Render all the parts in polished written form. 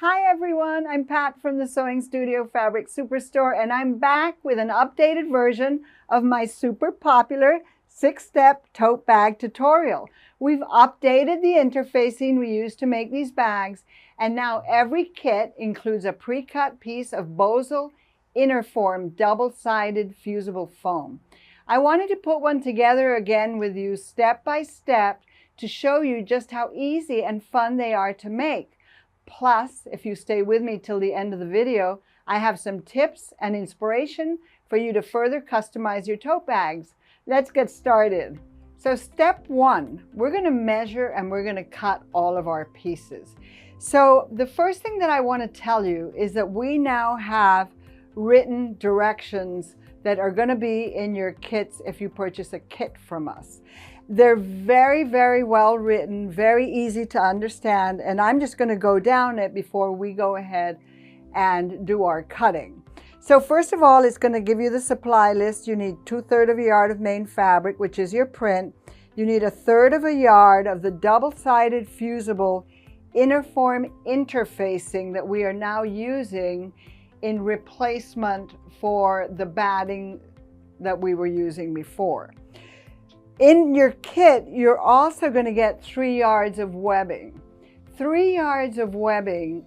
Hi everyone, I'm Pat from the Sewing Studio Fabric Superstore, and I'm back with an updated version of my super popular 6-step tote bag tutorial. We've updated the interfacing we use to make these bags, and now every kit includes a pre-cut piece of Bosal Innerform double-sided fusible foam. I wanted to put one together again with you step by step to show you just how easy and fun they are to make. Plus, if you stay with me till the end of the video, I have some tips and inspiration for you to further customize your tote bags. Let's get started. So step one, we're going to measure and we're going to cut all of our pieces. So the first thing that I want to tell you is that we now have written directions that are going to be in your kits if you purchase a kit from us. They're very, very well written, very easy to understand, and I'm just going to go down it before we go ahead and do our cutting. So first of all, it's going to give you the supply list. You need 2/3 of a yard of main fabric, which is your print. You need 1/3 of a yard of the double-sided fusible Innerform interfacing that we are now using in replacement for the batting that we were using before. In your kit, you're also going to get 3 yards of webbing. 3 yards of webbing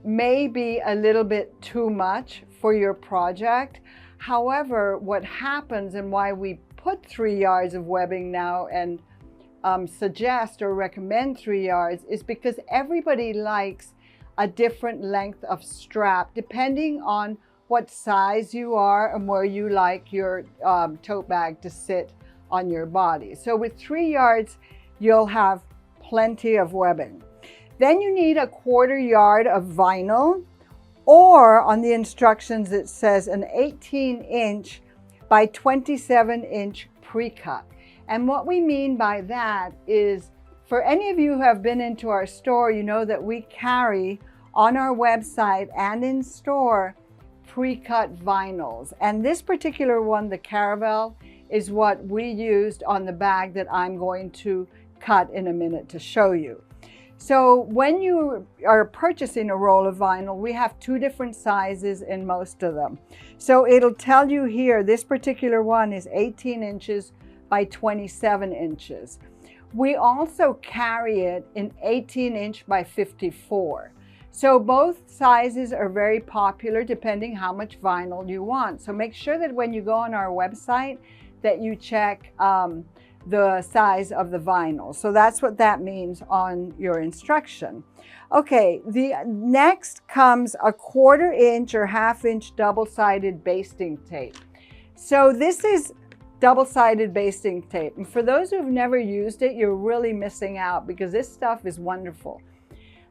may be a little bit too much for your project. However, what happens and why we put 3 yards of webbing now and suggest or recommend 3 yards is because everybody likes a different length of strap depending on what size you are and where you like your tote bag to sit on your body. So with 3 yards, you'll have plenty of webbing. Then you need 1/4 yard of vinyl, or on the instructions it says an 18-inch by 27-inch pre-cut. And what we mean by that is, for any of you who have been into our store, you know that we carry on our website and in store pre-cut vinyls. And this particular one, the Caravelle, is what we used on the bag that I'm going to cut in a minute to show you. So when you are purchasing a roll of vinyl, we have 2 different sizes in most of them. So it'll tell you here, this particular one is 18 inches by 27 inches. We also carry it in 18-inch by 54. So both sizes are very popular depending how much vinyl you want. So make sure that when you go on our website that you check the size of the vinyl. So that's what that means on your instruction. Okay, the next comes 1/4 inch or 1/2 inch double-sided basting tape. So this is double-sided basting tape. And for those who've never used it, you're really missing out because this stuff is wonderful.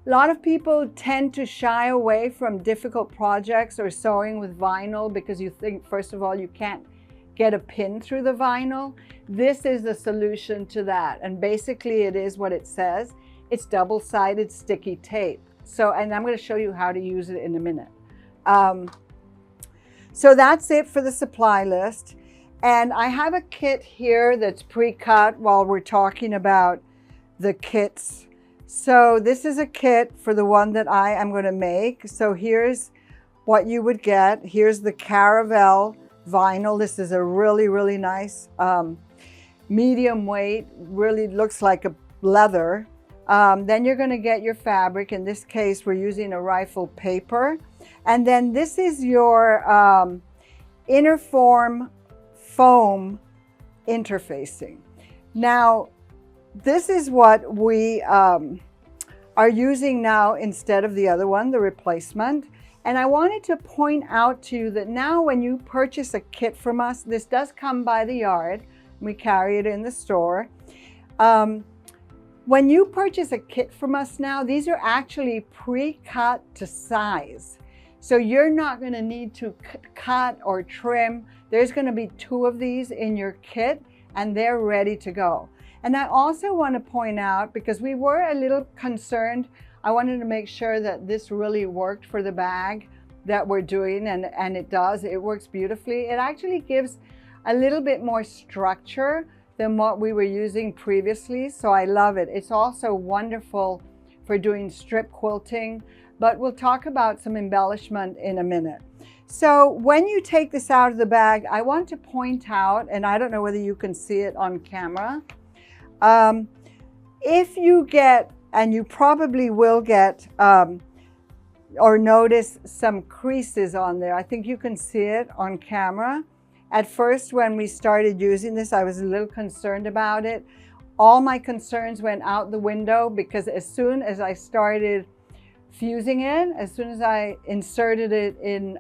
A lot of people tend to shy away from difficult projects or sewing with vinyl because you think, first of all, you can't get a pin through the vinyl. This is the solution to that. And basically it is what it says. It's double-sided sticky tape. So, and I'm going to show you how to use it in a minute. So that's it for the supply list. And I have a kit here that's pre-cut while we're talking about the kits. So this is a kit for the one that I am going to make. So here's what you would get. Here's the Caravelle vinyl. This is a really, really nice medium weight, really looks like a leather. Then you're going to get your fabric. In this case, we're using a rifle paper. And then this is your Innerform foam interfacing. Now, this is what we are using now instead of the other one, the replacement. And I wanted to point out to you that now when you purchase a kit from us, this does come by the yard. We carry it in the store. When you purchase a kit from us now, these are actually pre-cut to size. So you're not going to need to cut or trim. There's going to be 2 of these in your kit and they're ready to go. And I also want to point out, because we were a little concerned, I wanted to make sure that this really worked for the bag that we're doing, and it does. It works beautifully. It actually gives a little bit more structure than what we were using previously, so I love it. It's also wonderful for doing strip quilting. but we'll talk about some embellishment in a minute. So when you take this out of the bag, I want to point out, and I don't know whether you can see it on camera, if you get, and you probably will get, or notice some creases on there. I think you can see it on camera. At first, when we started using this, I was a little concerned about it. All my concerns went out the window because as soon as I started fusing it, as soon as I inserted it in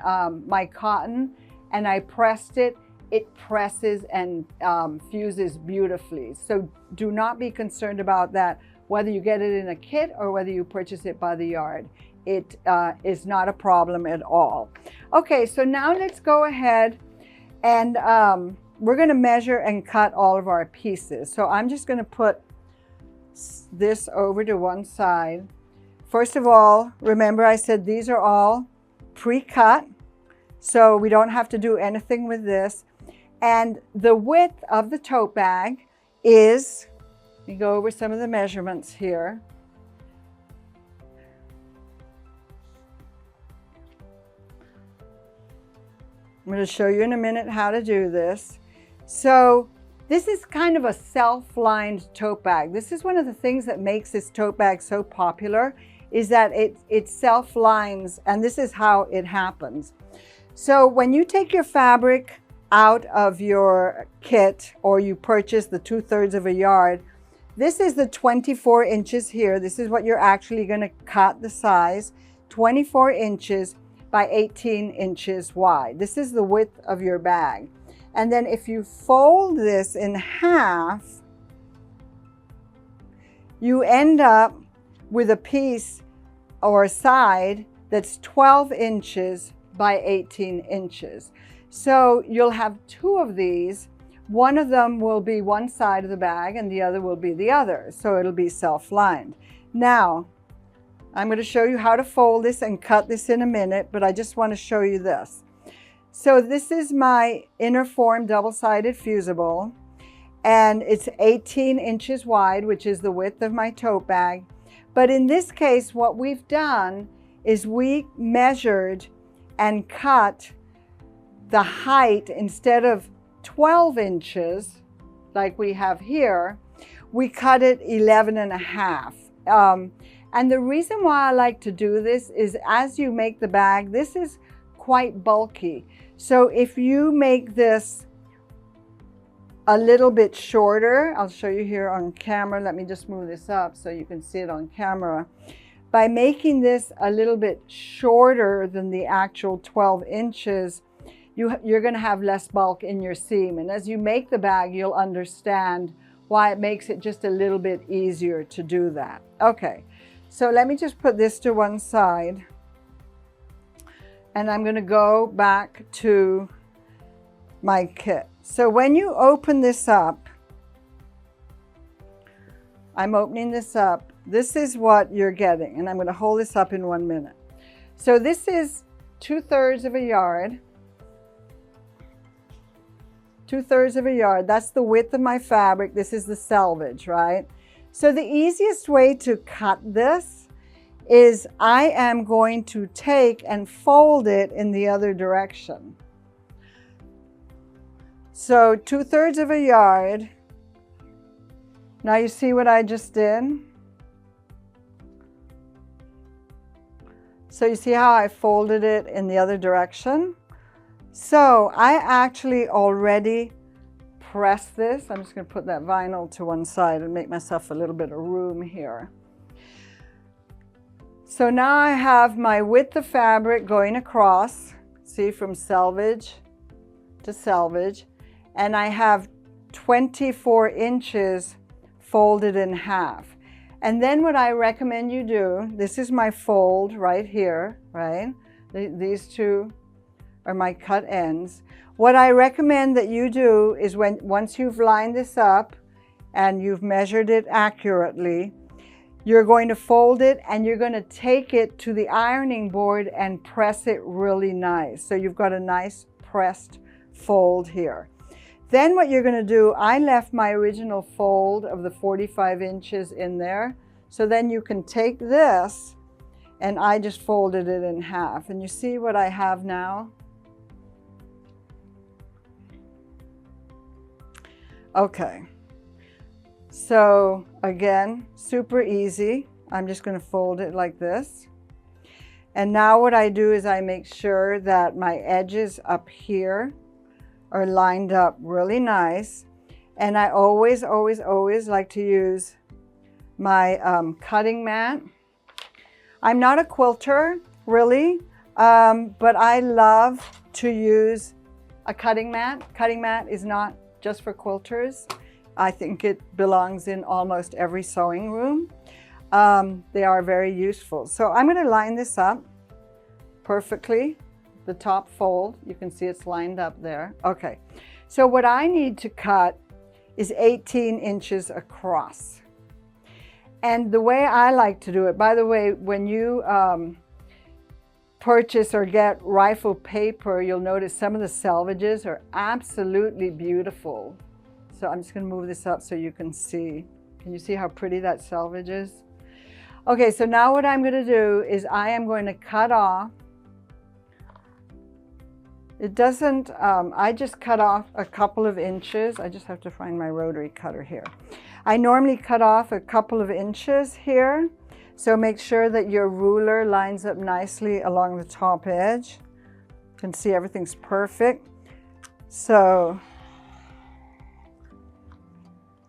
my cotton and I pressed it, it presses and fuses beautifully. So do not be concerned about that, whether you get it in a kit or whether you purchase it by the yard. It is not a problem at all. Okay, so now let's go ahead and we're going to measure and cut all of our pieces. So I'm just going to put this over to one side. First of all, remember I said these are all pre-cut, so we don't have to do anything with this. And the width of the tote bag is, let me go over some of the measurements here. I'm going to show you in a minute how to do this. So this is kind of a self-lined tote bag. This is one of the things that makes this tote bag so popular, is that it self-lines, and this is how it happens. So when you take your fabric out of your kit, or you purchase the 2/3 of a yard, this is the 24 inches here. This is what you're actually going to cut the size, 24 inches by 18 inches wide. This is the width of your bag. And then if you fold this in half, you end up with a piece or a side that's 12 inches by 18 inches. So you'll have two of these. One of them will be one side of the bag and the other will be the other. So it'll be self-lined. Now, I'm going to show you how to fold this and cut this in a minute, but I just want to show you this. So this is my inner form double-sided fusible, and it's 18 inches wide, which is the width of my tote bag. But in this case, what we've done is we measured and cut the height. Instead of 12 inches, like we have here, we cut it 11.5. And the reason why I like to do this is as you make the bag, this is quite bulky. So if you make this a little bit shorter, I'll show you here on camera. Let me just move this up so you can see it on camera. By making this a little bit shorter than the actual 12 inches, you're going to have less bulk in your seam. And as you make the bag, you'll understand why it makes it just a little bit easier to do that. Okay, so let me just put this to one side. And I'm going to go back to my kit. So when you open this up, I'm opening this up. This is what you're getting. And I'm going to hold this up in 1 minute. So this is 2/3 of a yard. 2/3 of a yard. That's the width of my fabric. This is the selvage, right? So the easiest way to cut this is I am going to take and fold it in the other direction. So 2/3 of a yard. Now you see what I just did? So you see how I folded it in the other direction? So I actually already pressed this. I'm just going to put that vinyl to one side and make myself a little bit of room here. So now I have my width of fabric going across, see, from selvage to selvage, and I have 24 inches folded in half. And then what I recommend you do, this is my fold right here, right? These two are my cut ends. What I recommend that you do is once you've lined this up and you've measured it accurately, you're going to fold it and you're going to take it to the ironing board and press it really nice. So you've got a nice pressed fold here. Then what you're going to do, I left my original fold of the 45 inches in there. So then you can take this and I just folded it in half. And you see what I have now? Okay, so again, super easy. I'm just going to fold it like this. And now what I do is I make sure that my edges up here are lined up really nice. And I always like to use my cutting mat. I'm not a quilter, really, but I love to use a cutting mat. Cutting mat is not just for quilters. I think it belongs in almost every sewing room. They are very useful. So I'm going to line this up perfectly. The top fold, you can see it's lined up there. Okay, so what I need to cut is 18 inches across. And the way I like to do it, by the way, when you purchase or get rifle paper, you'll notice some of the selvages are absolutely beautiful. So I'm just going to move this up so you can see. Can you see how pretty that selvage is? Okay, so now what I'm going to do is I am going to cut off. It doesn't, I just cut off a couple of inches. I just have to find my rotary cutter here. I normally cut off a couple of inches here. So make sure that your ruler lines up nicely along the top edge. You can see everything's perfect. So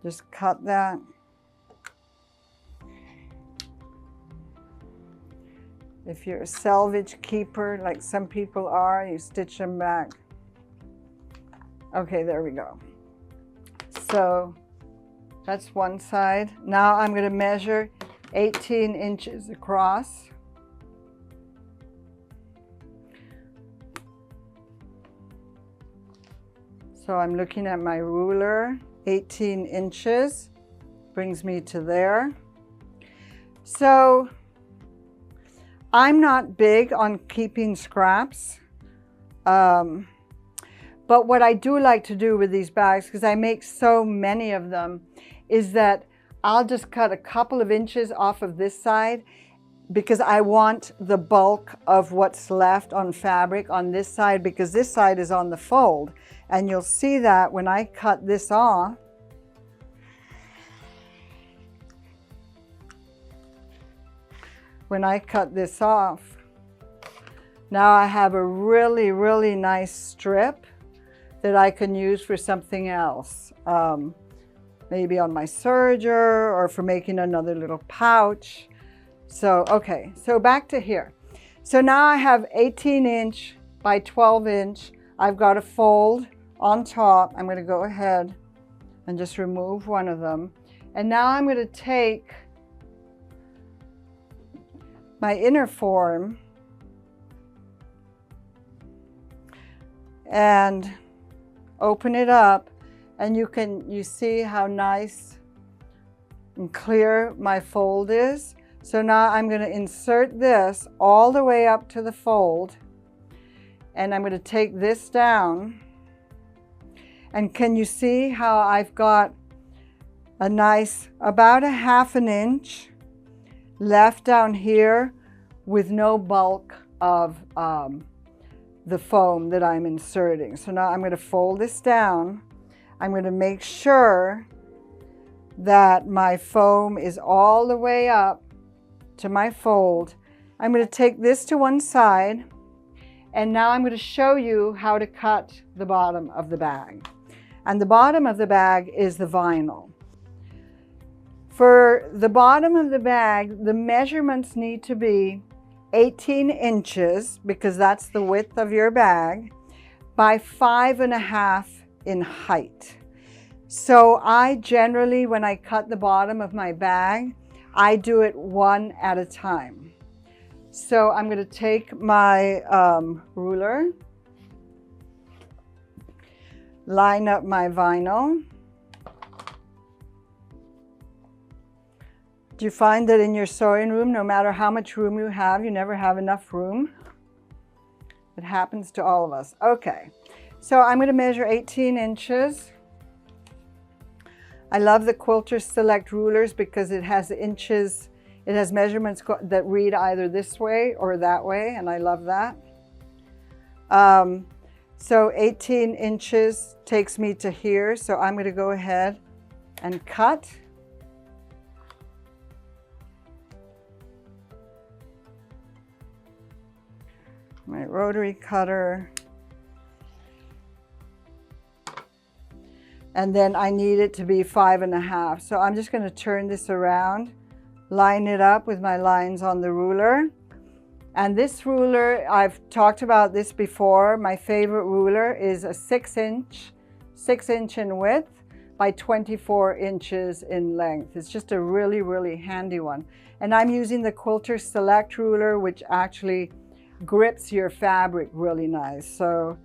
just cut that. If you're a selvage keeper, like some people are, you stitch them back. Okay, there we go. So that's one side. Now I'm going to measure 18 inches across. So I'm looking at my ruler, 18 inches brings me to there. So I'm not big on keeping scraps, but what I do like to do with these bags, because I make so many of them, is that I'll just cut a couple of inches off of this side because I want the bulk of what's left on fabric on this side, because this side is on the fold. And you'll see that when I cut this off, now I have a really nice strip that I can use for something else. Maybe on my serger or for making another little pouch. So, okay, so back to here. So now I have 18-inch by 12-inch. I've got a fold on top. I'm going to go ahead and just remove one of them. And now I'm going to take my inner form and open it up, and you see how nice and clear my fold is. So now I'm going to insert this all the way up to the fold, and I'm going to take this down. And can you see how I've got a nice, about a ½ inch left down here with no bulk of the foam that I'm inserting. So now I'm going to fold this down. I'm going to make sure that my foam is all the way up to my fold. I'm going to take this to one side, and now I'm going to show you how to cut the bottom of the bag. And the bottom of the bag is the vinyl. For the bottom of the bag, the measurements need to be 18 inches, because that's the width of your bag, by 5.5 in height. So I generally, when I cut the bottom of my bag, I do it one at a time. So I'm going to take my ruler, line up my vinyl. Do you find that in your sewing room, no matter how much room you have, you never have enough room? It happens to all of us. Okay, so I'm going to measure 18 inches. I love the Quilter Select rulers because it has inches It has measurements that read either this way or that way, and I love that. So 18 inches takes me to here, so I'm going to go ahead and cut. My rotary cutter. And then I need it to be 5.5. So I'm just going to turn this around, line it up with my lines on the ruler. And this ruler, I've talked about this before. My favorite ruler is a 6 inch in width by 24 inches in length. It's just a really, really handy one. And I'm using the Quilter Select ruler, which actually grips your fabric really nice. So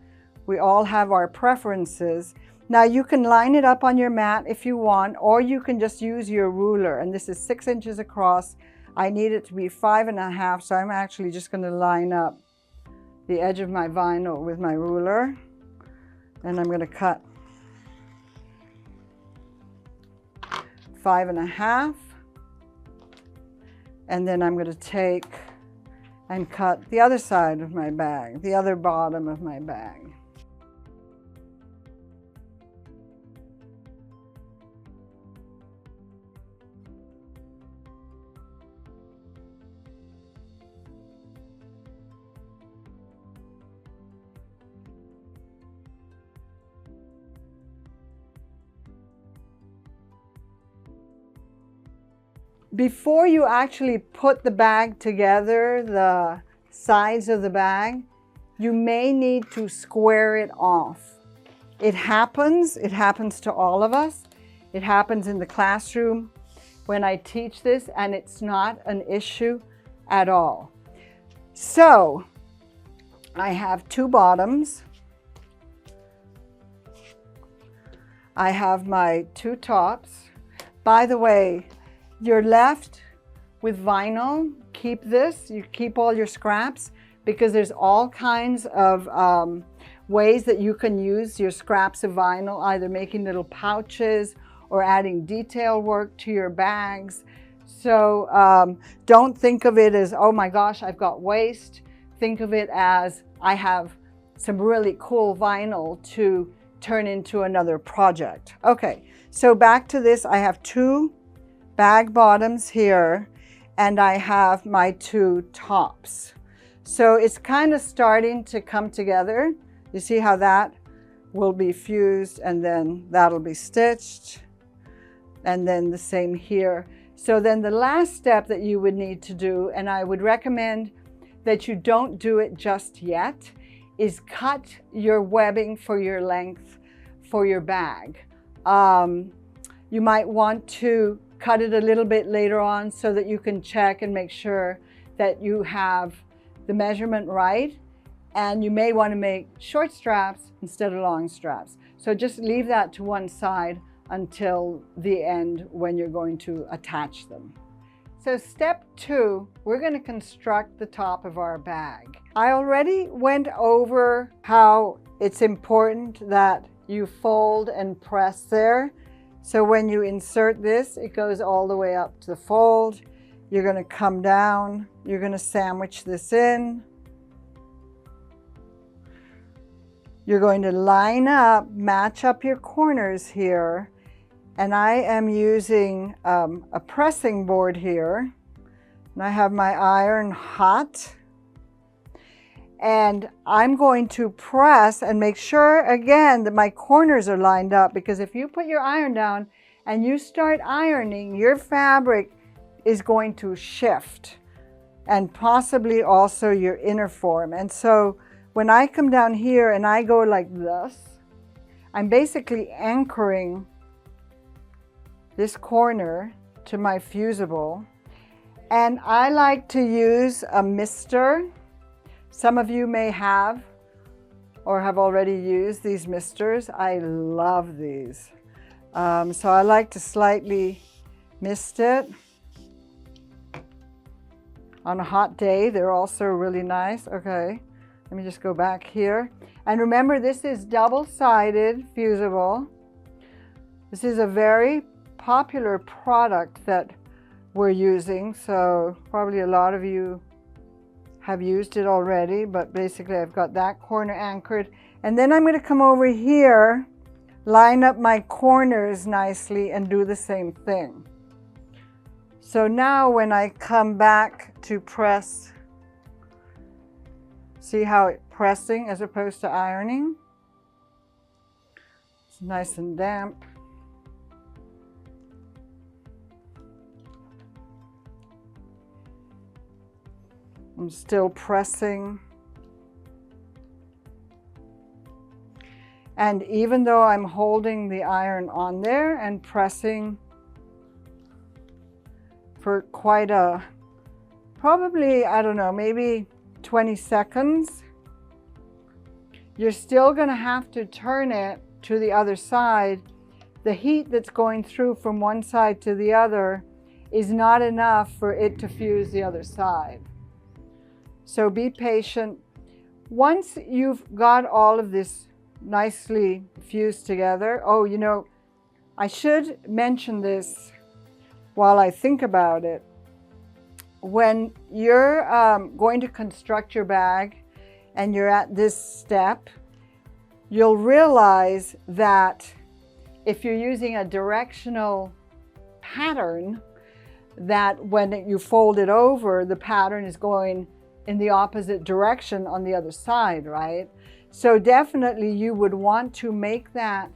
we all have our preferences. Now you can line it up on your mat if you want, or you can just use your ruler. And this is 6 inches across. I need it to be 5.5, so I'm actually just going to line up the edge of my vinyl with my ruler. And I'm going to cut 5.5. And then I'm going to take and cut the other side of my bag, the other bottom of my bag. Before you actually put the bag together, the sides of the bag, you may need to square it off. It happens to all of us. It happens in the classroom when I teach this, and it's not an issue at all. So I have two bottoms. I have my two tops. By the way, you're left with vinyl. Keep this, you keep all your scraps, because there's all kinds of ways that you can use your scraps of vinyl, either making little pouches or adding detail work to your bags. So don't think of it as, oh my gosh, I've got waste. Think of it as, I have some really cool vinyl to turn into another project. Okay, so back to this, I have two bag bottoms here, and I have my two tops. So it's kind of starting to come together. You see how that will be fused, and then that'll be stitched, and then the same here. So then the last step that you would need to do, and I would recommend that you don't do it just yet, is cut your webbing for your length for your bag. You might want to cut it a little bit later on so that you can check and make sure that you have the measurement right. And you may want to make short straps instead of long straps. So just leave that to one side until the end when you're going to attach them. So step 2, we're going to construct the top of our bag. I already went over how it's important that you fold and press there. So when you insert this, it goes all the way up to the fold. You're going to come down, you're going to sandwich this in. You're going to line up, match up your corners here. And I am using a pressing board here. And I have my iron hot. And I'm going to press and make sure again that my corners are lined up, because if you put your iron down and you start ironing, your fabric is going to shift, and possibly also your inner form. And so when I come down here and I go like this, I'm basically anchoring this corner to my fusible. And I like to use a mister. Some of you may have or have already used these misters. I love these. So I like to slightly mist it. On a hot day, they're also really nice. Okay, let me just go back here. And remember, this is double-sided fusible. This is a very popular product that we're using, so probably a lot of you have used it already, but basically I've got that corner anchored. And then I'm going to come over here, line up my corners nicely, and do the same thing. So now when I come back to press, see how it's pressing as opposed to ironing? It's nice and damp. I'm still pressing. And even though I'm holding the iron on there and pressing for quite a, probably, I don't know, maybe 20 seconds, you're still going to have to turn it to the other side. The heat that's going through from one side to the other is not enough for it to fuse the other side. So be patient. Once you've got all of this nicely fused together, oh, you know, I should mention this while I think about it. When you're going to construct your bag and you're at this step, you'll realize that if you're using a directional pattern, that when you fold it over, the pattern is going in the opposite direction on the other side, right? So definitely you would want to make that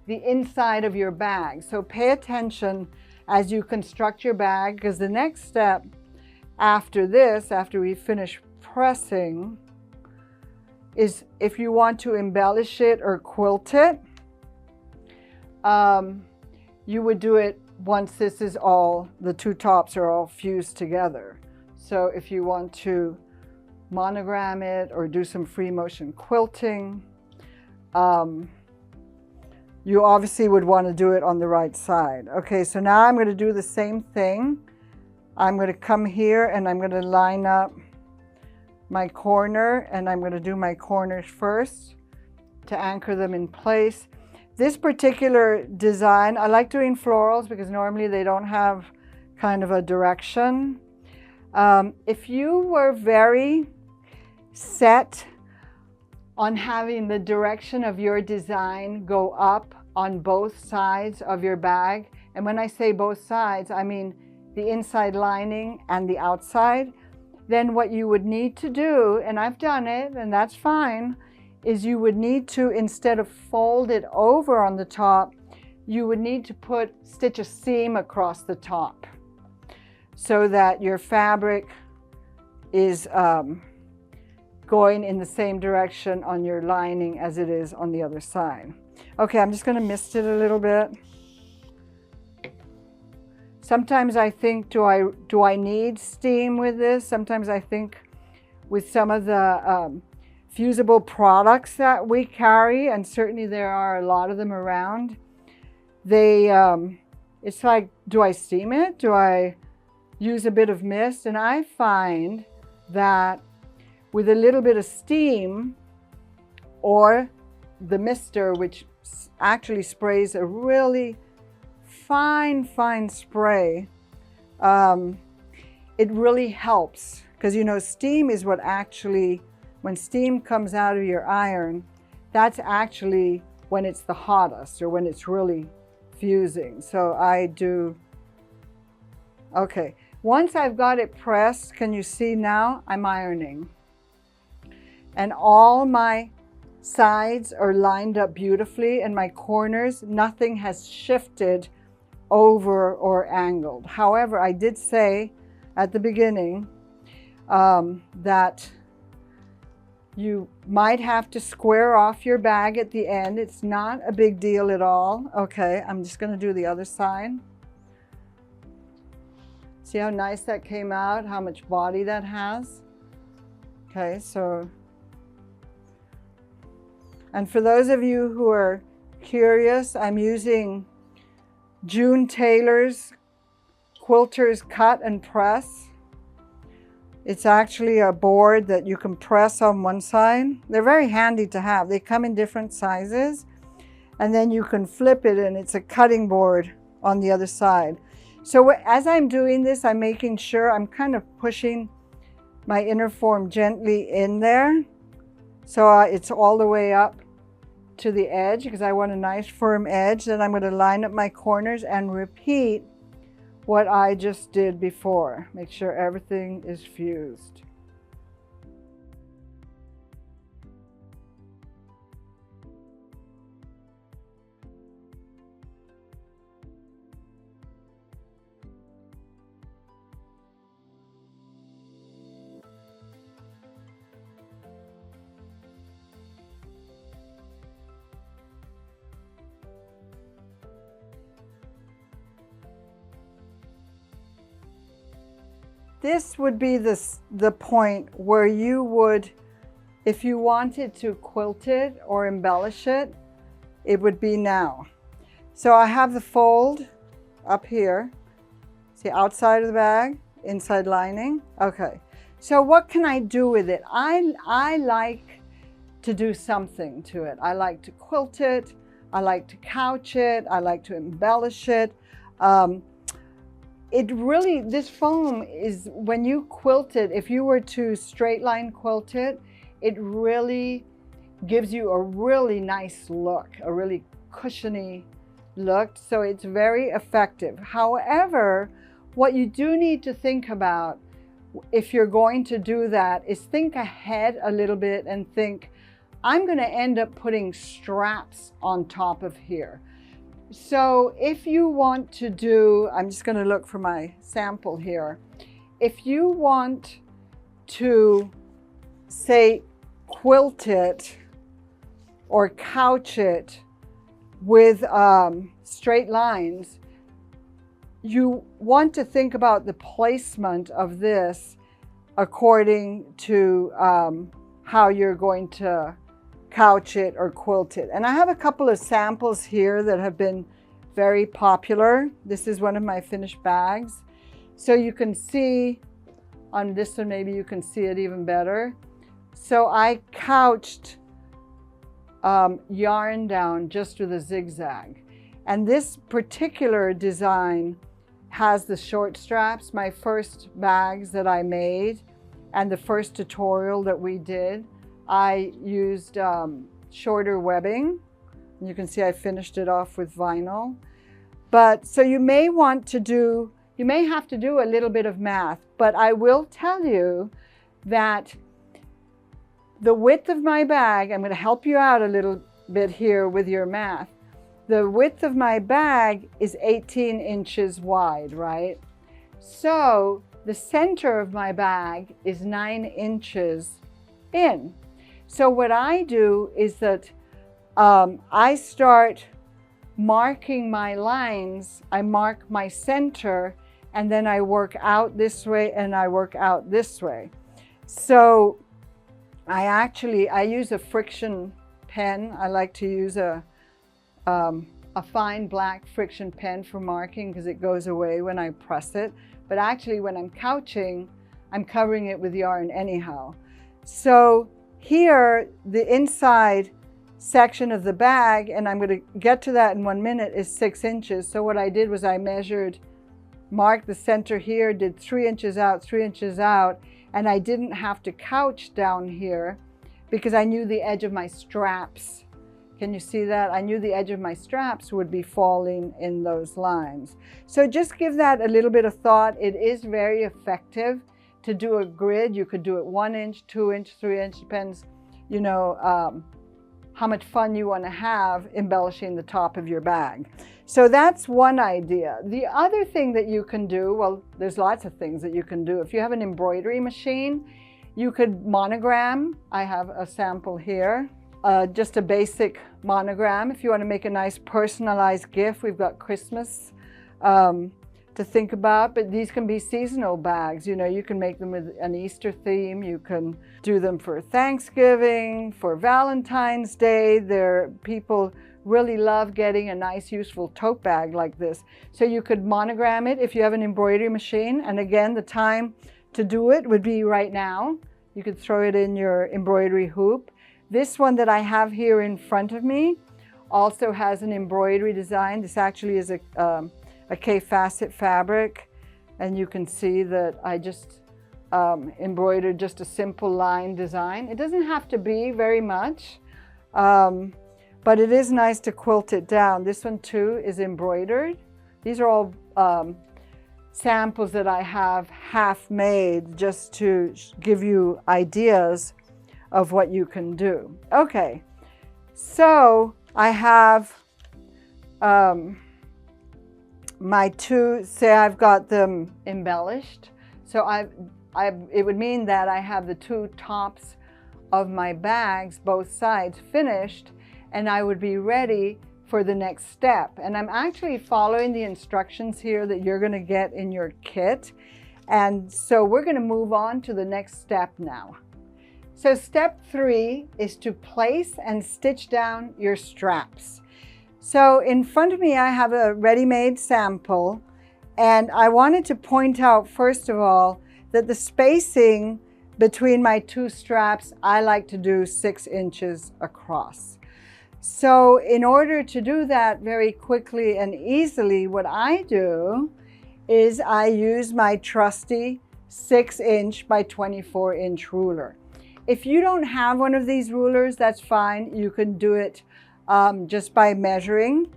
the inside of your bag. So pay attention as you construct your bag, because the next step after this, after we finish pressing, is if you want to embellish it or quilt it, you would do it once this is all, the two tops are all fused together. So if you want to monogram it or do some free motion quilting, you obviously would want to do it on the right side. Okay, so now I'm going to do the same thing. I'm going to come here and I'm going to line up my corner, and I'm going to do my corners first to anchor them in place. This particular design, I like doing florals because normally they don't have kind of a direction. If you were very set on having the direction of your design go up on both sides of your bag, and when I say both sides, I mean the inside lining and the outside, then what you would need to do, and I've done it and that's fine, is you would need to, instead of fold it over on the top, you would need to stitch a seam across the top so that your fabric is going in the same direction on your lining as it is on the other side. Okay, I'm just going to mist it a little bit. Sometimes I think, do I need steam with this? Sometimes I think with some of the fusible products that we carry, and certainly there are a lot of them around, it's like, do I steam it? Do I use a bit of mist? And I find that with a little bit of steam or the mister, which actually sprays a really fine spray, it really helps, because you know, steam is what actually, when steam comes out of your iron, that's actually when it's the hottest or when it's really fusing. So I do, okay, once I've got it pressed, can you see now I'm ironing, and all my sides are lined up beautifully, and my corners, nothing has shifted over or angled. However, I did say at the beginning that you might have to square off your bag at the end. It's not a big deal at all. Okay, I'm just going to do the other side. See how nice that came out, how much body that has? Okay, so, and for those of you who are curious, I'm using June Taylor's Quilter's Cut and Press. It's actually a board that you can press on one side. They're very handy to have. They come in different sizes, and then you can flip it and it's a cutting board on the other side. So as I'm doing this, I'm making sure I'm kind of pushing my inner form gently in there. So it's all the way up to the edge because I want a nice firm edge. Then I'm going to line up my corners and repeat what I just did before. Make sure everything is fused. This would be the point where you would, if you wanted to quilt it or embellish it, it would be now. So I have the fold up here. See, outside of the bag, inside lining. Okay, so what can I do with it? I like to do something to it. I like to quilt it. I like to couch it. I like to embellish it. This foam is, when you quilt it, if you were to straight line quilt it, it really gives you a really nice look, a really cushiony look. So it's very effective. However, what you do need to think about if you're going to do that is think ahead a little bit and think, I'm going to end up putting straps on top of here. So if you want to do, I'm just going to look for my sample here. If you want to, say, quilt it or couch it with straight lines, you want to think about the placement of this according to how you're going to couch it or quilt it. And I have a couple of samples here that have been very popular. This is one of my finished bags. So you can see on this one, maybe you can see it even better. So I couched yarn down just with a zigzag. And this particular design has the short straps. My first bags that I made and the first tutorial that we did, I used shorter webbing. You can see I finished it off with vinyl. But so you may have to do a little bit of math, but I will tell you that the width of my bag, I'm going to help you out a little bit here with your math. The width of my bag is 18 inches wide, right? So the center of my bag is 9 inches in. So what I do is that I start marking my lines. I mark my center, and then I work out this way and I work out this way. So I use a friction pen. I like to use a fine black friction pen for marking because it goes away when I press it. But actually when I'm couching, I'm covering it with yarn anyhow. So here, the inside section of the bag, and I'm going to get to that in 1 minute, is 6 inches. So what I did was I marked the center here, did 3 inches out, 3 inches out, and I didn't have to couch down here because I knew the edge of my straps. Can you see that? I knew the edge of my straps would be falling in those lines. So just give that a little bit of thought. It is very effective to do a grid. You could do it 1 inch, 2 inch, 3 inch, depends, you know, how much fun you want to have embellishing the top of your bag. So that's one idea. The other thing that you can do, well, there's lots of things that you can do. If you have an embroidery machine, you could monogram. I have a sample here, just a basic monogram. If you want to make a nice personalized gift, we've got Christmas to think about, but these can be seasonal bags. You know, you can make them with an Easter theme. You can do them for Thanksgiving, for Valentine's Day. People really love getting a nice, useful tote bag like this. So you could monogram it if you have an embroidery machine. And again, the time to do it would be right now. You could throw it in your embroidery hoop. This one that I have here in front of me also has an embroidery design. This actually is a K-facet fabric, and you can see that I just embroidered just a simple line design. It doesn't have to be very much, but it is nice to quilt it down. This one too is embroidered. These are all samples that I have half made just to give you ideas of what you can do. Okay, so I have my two, say I've got them embellished. So it would mean that I have the two tops of my bags, both sides finished, and I would be ready for the next step. And I'm actually following the instructions here that you're going to get in your kit. And so we're going to move on to the next step now. So step 3 is to place and stitch down your straps. So in front of me I have a ready-made sample, and I wanted to point out first of all that the spacing between my two straps, I like to do 6 inches across. So in order to do that very quickly and easily, what I do is I use my trusty 6-inch by 24-inch ruler. If you don't have one of these rulers, that's fine. You can do it just by measuring.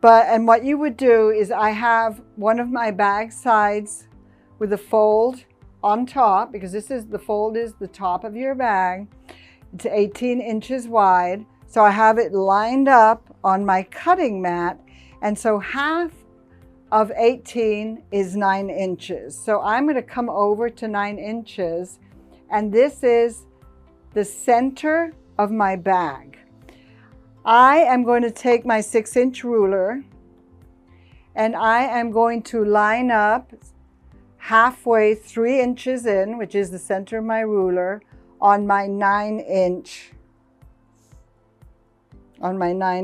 And what you would do is I have one of my bag sides with a fold on top, because the fold is the top of your bag. It's 18 inches wide. So I have it lined up on my cutting mat. And so half of 18 is 9 inches. So I'm going to come over to 9 inches. And this is the center of my bag. I am going to take my 6-inch ruler and I am going to line up halfway 3 inches in, which is the center of my ruler, on my 9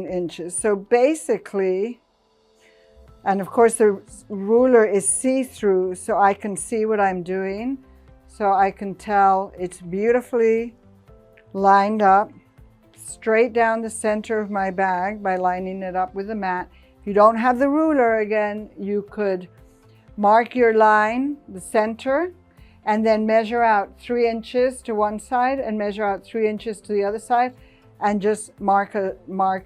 inches. So basically, and of course the ruler is see-through, so I can see what I'm doing. So I can tell it's beautifully lined up straight down the center of my bag by lining it up with the mat. If you don't have the ruler, again, you could mark your line, the center, and then measure out 3 inches to one side and measure out 3 inches to the other side, and just mark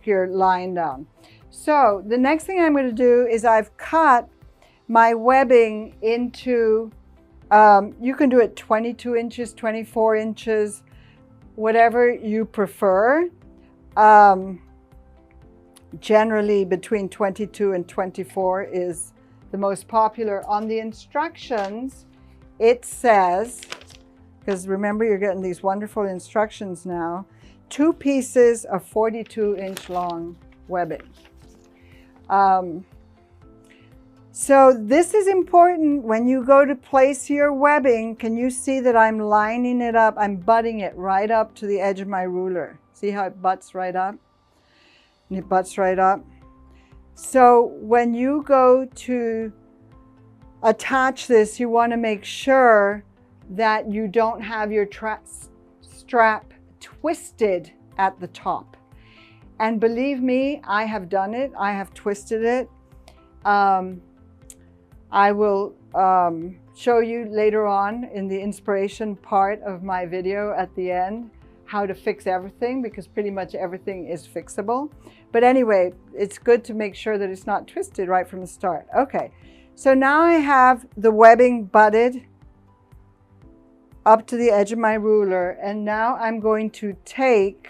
your line down. So the next thing I'm going to do is I've cut my webbing into, you can do it 22 inches, 24 inches, whatever you prefer. Generally between 22 and 24 is the most popular. On the instructions, it says, because remember you're getting these wonderful instructions now, 2 pieces of 42-inch long webbing. So this is important when you go to place your webbing. Can you see that I'm lining it up? I'm butting it right up to the edge of my ruler. See how it butts right up? And it butts right up. So when you go to attach this, you want to make sure that you don't have your strap twisted at the top. And believe me, I have done it. I have twisted it. I will show you later on in the inspiration part of my video at the end how to fix everything, because pretty much everything is fixable. But anyway, it's good to make sure that it's not twisted right from the start. Okay, so now I have the webbing butted up to the edge of my ruler, and now I'm going to take,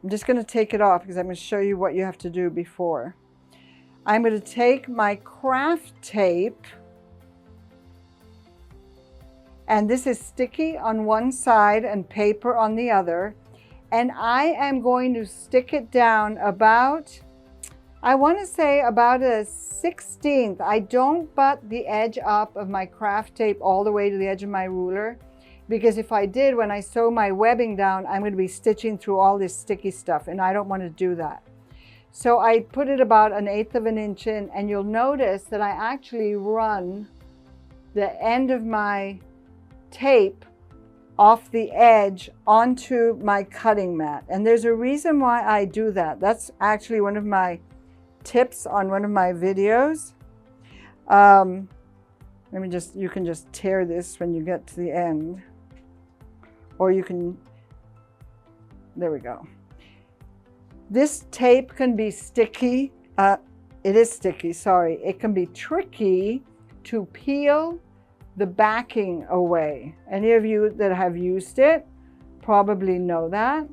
I'm just going to take it off because I'm going to show you what you have to do before. I'm going to take my craft tape, and this is sticky on one side and paper on the other, and I am going to stick it down about, I want to say about a 1/16. I don't butt the edge up of my craft tape all the way to the edge of my ruler, because if I did, when I sew my webbing down, I'm going to be stitching through all this sticky stuff, and I don't want to do that. So I put it about 1/8 of an inch in, and you'll notice that I actually run the end of my tape off the edge onto my cutting mat. And there's a reason why I do that. That's actually one of my tips on one of my videos. You can just tear this when you get to the end, or you can, there we go. This tape can be sticky. It is sticky, sorry. It can be tricky to peel the backing away. Any of you that have used it probably know that.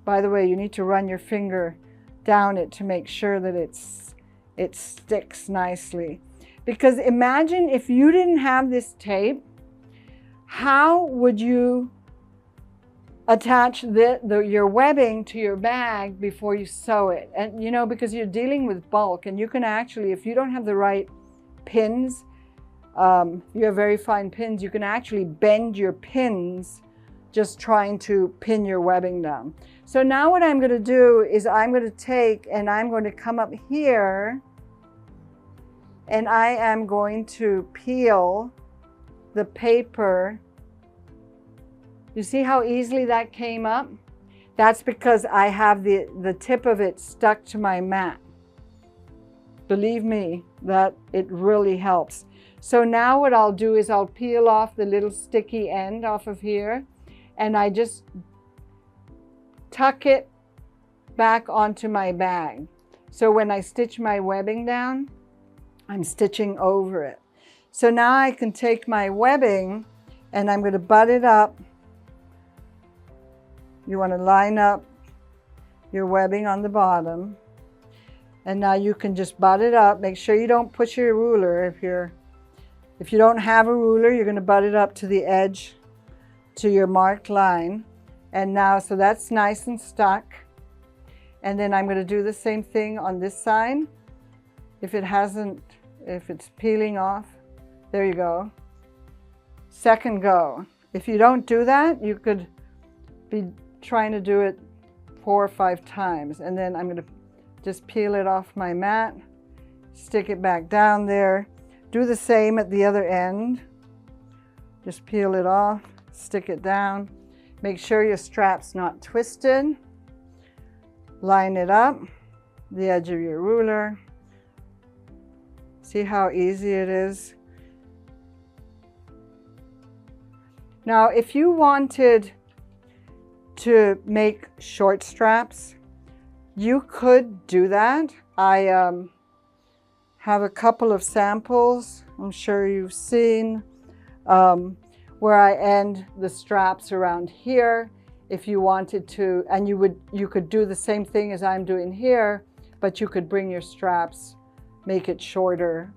By the way, you need to run your finger down it to make sure that it sticks nicely. Because imagine if you didn't have this tape, how would you attach your webbing to your bag before you sew it? And you know, because you're dealing with bulk, and you can actually, if you don't have the right pins, you have very fine pins, you can actually bend your pins just trying to pin your webbing down. So now what I'm going to do is I'm going to take and I'm going to come up here and I am going to peel the paper. You see how easily that came up? That's because I have the tip of it stuck to my mat. Believe me, that it really helps. So now what I'll do is I'll peel off the little sticky end off of here, and I just tuck it back onto my bag. So when I stitch my webbing down, I'm stitching over it. So now I can take my webbing and I'm going to butt it up. You want to line up your webbing on the bottom. And now you can just butt it up. Make sure you don't push your ruler. If you don't have a ruler, you're going to butt it up to the edge, to your marked line. And now, so that's nice and stuck. And then I'm going to do the same thing on this side. If it's peeling off, there you go. Second go. If you don't do that, you could be trying to do it 4 or 5 times. And then I'm going to just peel it off my mat, stick it back down there. Do the same at the other end. Just peel it off, stick it down. Make sure your strap's not twisted. Line it up, the edge of your ruler. See how easy it is? Now, if you wanted to make short straps, you could do that. I have a couple of samples I'm sure you've seen where I end the straps around here if you wanted to, and you could do the same thing as I'm doing here, but you could bring your straps, make it shorter.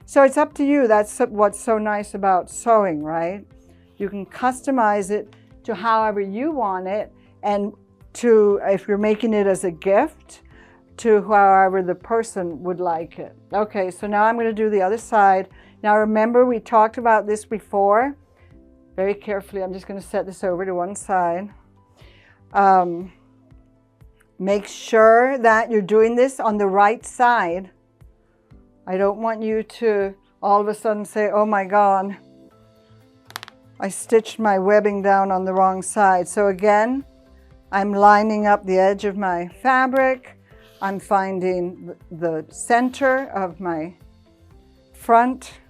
So it's up to you. That's what's so nice about sewing, right? You can customize it to however you want it, and to, if you're making it as a gift, to however the person would like it. Okay, so now I'm going to do the other side. Now remember, we talked about this before. Very carefully, I'm just going to set this over to one side. Make sure that you're doing this on the right side. I don't want you to all of a sudden say, oh my God, I stitched my webbing down on the wrong side. So again, I'm lining up the edge of my fabric. I'm finding the center of my front.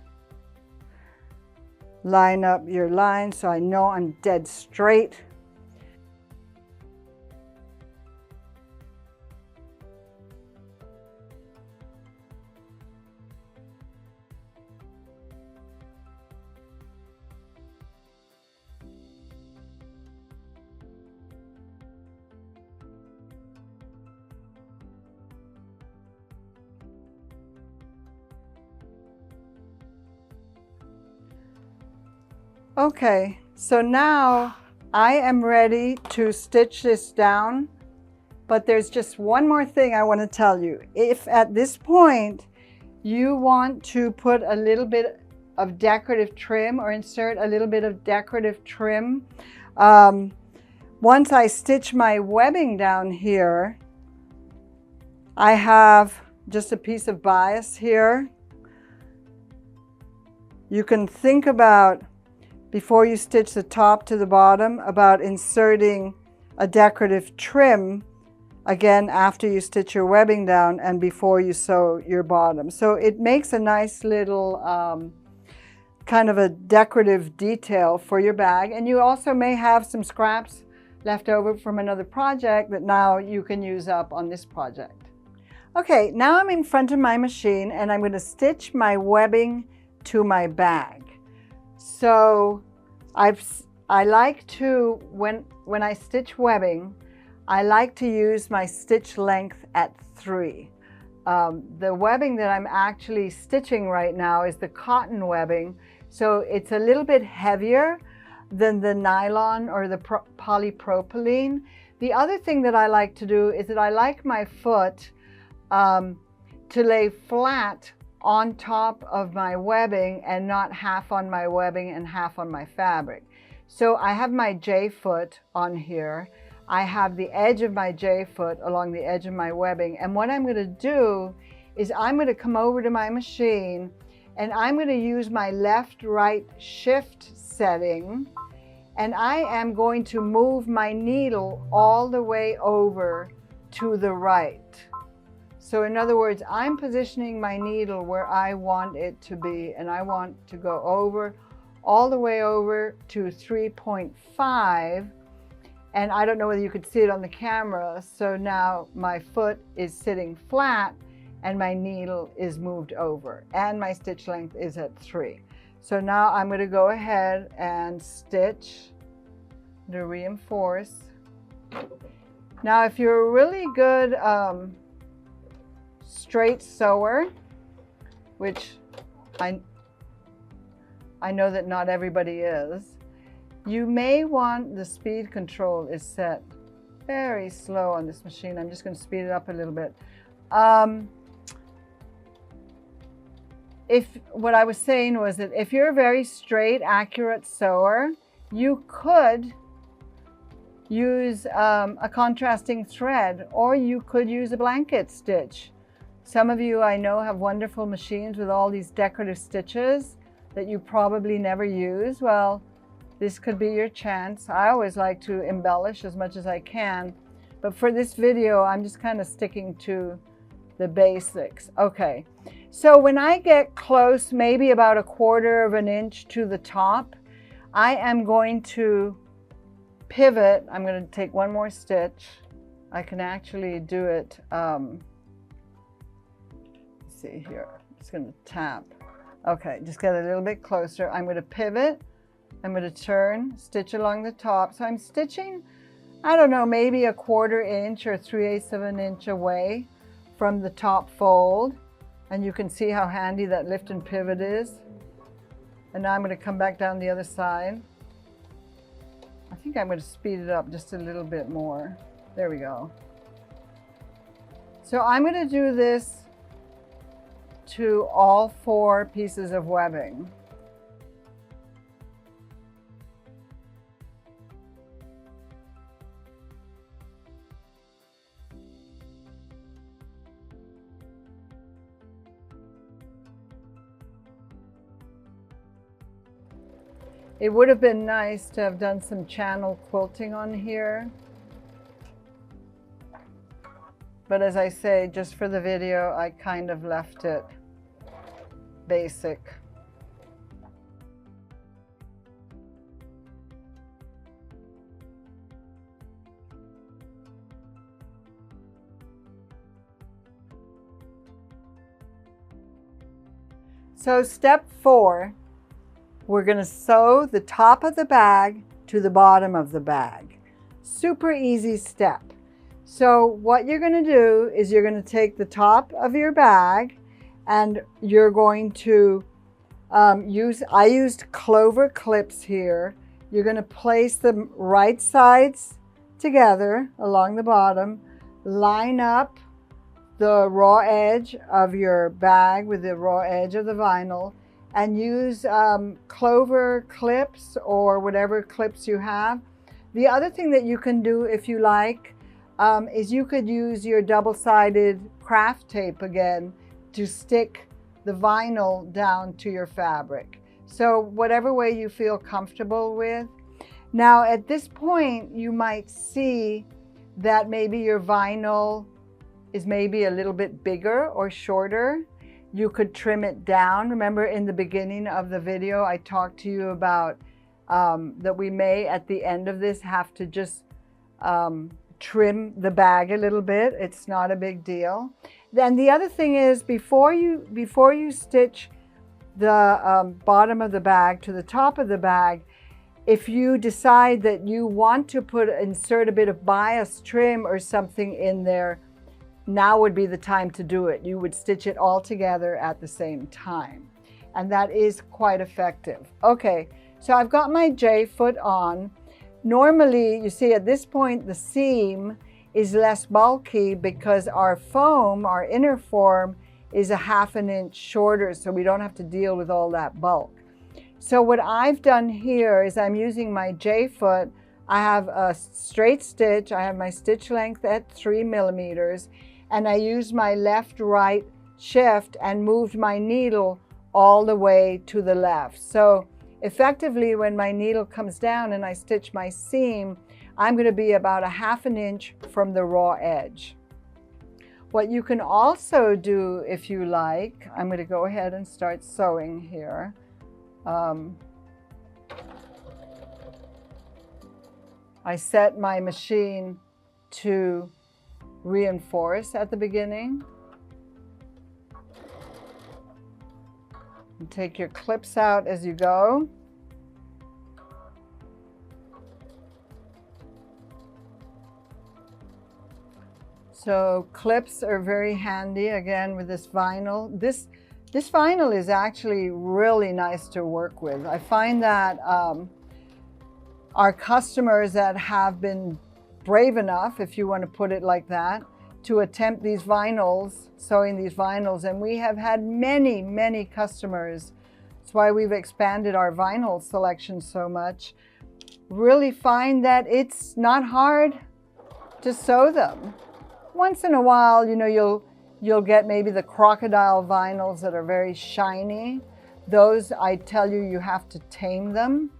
Line up your line so I know I'm dead straight. Okay, so now I am ready to stitch this down, but there's just one more thing I want to tell you. If at this point you want to put a little bit of decorative trim or insert a little bit of decorative trim, once I stitch my webbing down here, I have just a piece of bias here. You can think about, before you stitch the top to the bottom, about inserting a decorative trim again, after you stitch your webbing down and before you sew your bottom. So it makes a nice little kind of a decorative detail for your bag. And you also may have some scraps left over from another project that now you can use up on this project. Okay, now I'm in front of my machine and I'm going to stitch my webbing to my bag. So I like to, when I stitch webbing, I like to use my stitch length at 3. The webbing that I'm actually stitching right now is the cotton webbing, so it's a little bit heavier than the nylon or the polypropylene. The other thing that I like to do is that I like my foot to lay flat on top of my webbing and not half on my webbing and half on my fabric. So I have my J foot on here. I have the edge of my J foot along the edge of my webbing. And what I'm going to do is I'm going to come over to my machine and I'm going to use my left-right shift setting. And I am going to move my needle all the way over to the right. So in other words, I'm positioning my needle where I want it to be. And I want to go over, all the way over to 3.5. And I don't know whether you could see it on the camera. So now my foot is sitting flat and my needle is moved over and my stitch length is at 3. So now I'm going to go ahead and stitch to reinforce. Now if you're a really good straight sewer, which I know that not everybody is, you may want, the speed control is set very slow on this machine. I'm just going to speed it up a little bit. What I was saying was that if you're a very straight, accurate sewer, you could use a contrasting thread, or you could use a blanket stitch. Some of you I know have wonderful machines with all these decorative stitches that you probably never use. Well, this could be your chance. I always like to embellish as much as I can, but for this video, I'm just kind of sticking to the basics. Okay, so when I get close, maybe about 1/4 of an inch to the top, I am going to pivot. I'm going to take one more stitch. I can actually do it. Let's see here. I'm just going to tap. Okay, just get a little bit closer. I'm going to pivot. I'm going to turn, stitch along the top. So I'm stitching, I don't know, maybe 1/4 inch or 3/8 of an inch away from the top fold. And you can see how handy that lift and pivot is. And now I'm going to come back down the other side. I think I'm going to speed it up just a little bit more. There we go. So I'm going to do this to all 4 pieces of webbing. It would have been nice to have done some channel quilting on here. But as I say, just for the video, I kind of left it basic. So step 4. We're going to sew the top of the bag to the bottom of the bag. Super easy step. So what you're going to do is you're going to take the top of your bag and you're going to I used clover clips here. You're going to place the right sides together along the bottom, line up the raw edge of your bag with the raw edge of the vinyl, and use clover clips or whatever clips you have. The other thing that you can do if you like is you could use your double-sided craft tape again to stick the vinyl down to your fabric. So whatever way you feel comfortable with. Now at this point you might see that maybe your vinyl is maybe a little bit bigger or shorter, you could trim it down. Remember in the beginning of the video, I talked to you about that we may at the end of this have to just trim the bag a little bit. It's not a big deal. Then the other thing is before you stitch the bottom of the bag to the top of the bag, if you decide that you want to insert a bit of bias trim or something in there, now would be the time to do it. You would stitch it all together at the same time. And that is quite effective. Okay, so I've got my J-foot on. Normally, you see at this point, the seam is less bulky because our foam, our inner form, is a 1/2 inch shorter, so we don't have to deal with all that bulk. So what I've done here is I'm using my J-foot. I have a straight stitch. I have my stitch length at 3 millimeters, and I used my left-right shift and moved my needle all the way to the left. So effectively, when my needle comes down and I stitch my seam, I'm going to be about a 1/2 inch from the raw edge. What you can also do if you like, I'm going to go ahead and start sewing here. I set my machine to reinforce at the beginning. And take your clips out as you go. So clips are very handy again with this vinyl. This vinyl is actually really nice to work with. I find that our customers that have been brave enough, if you want to put it like that, to attempt these vinyls, sewing these vinyls, and we have had many, many customers. That's why we've expanded our vinyl selection so much. Really find that it's not hard to sew them. Once in a while, you know, you'll get maybe the crocodile vinyls that are very shiny. Those, I tell you, you have to tame them.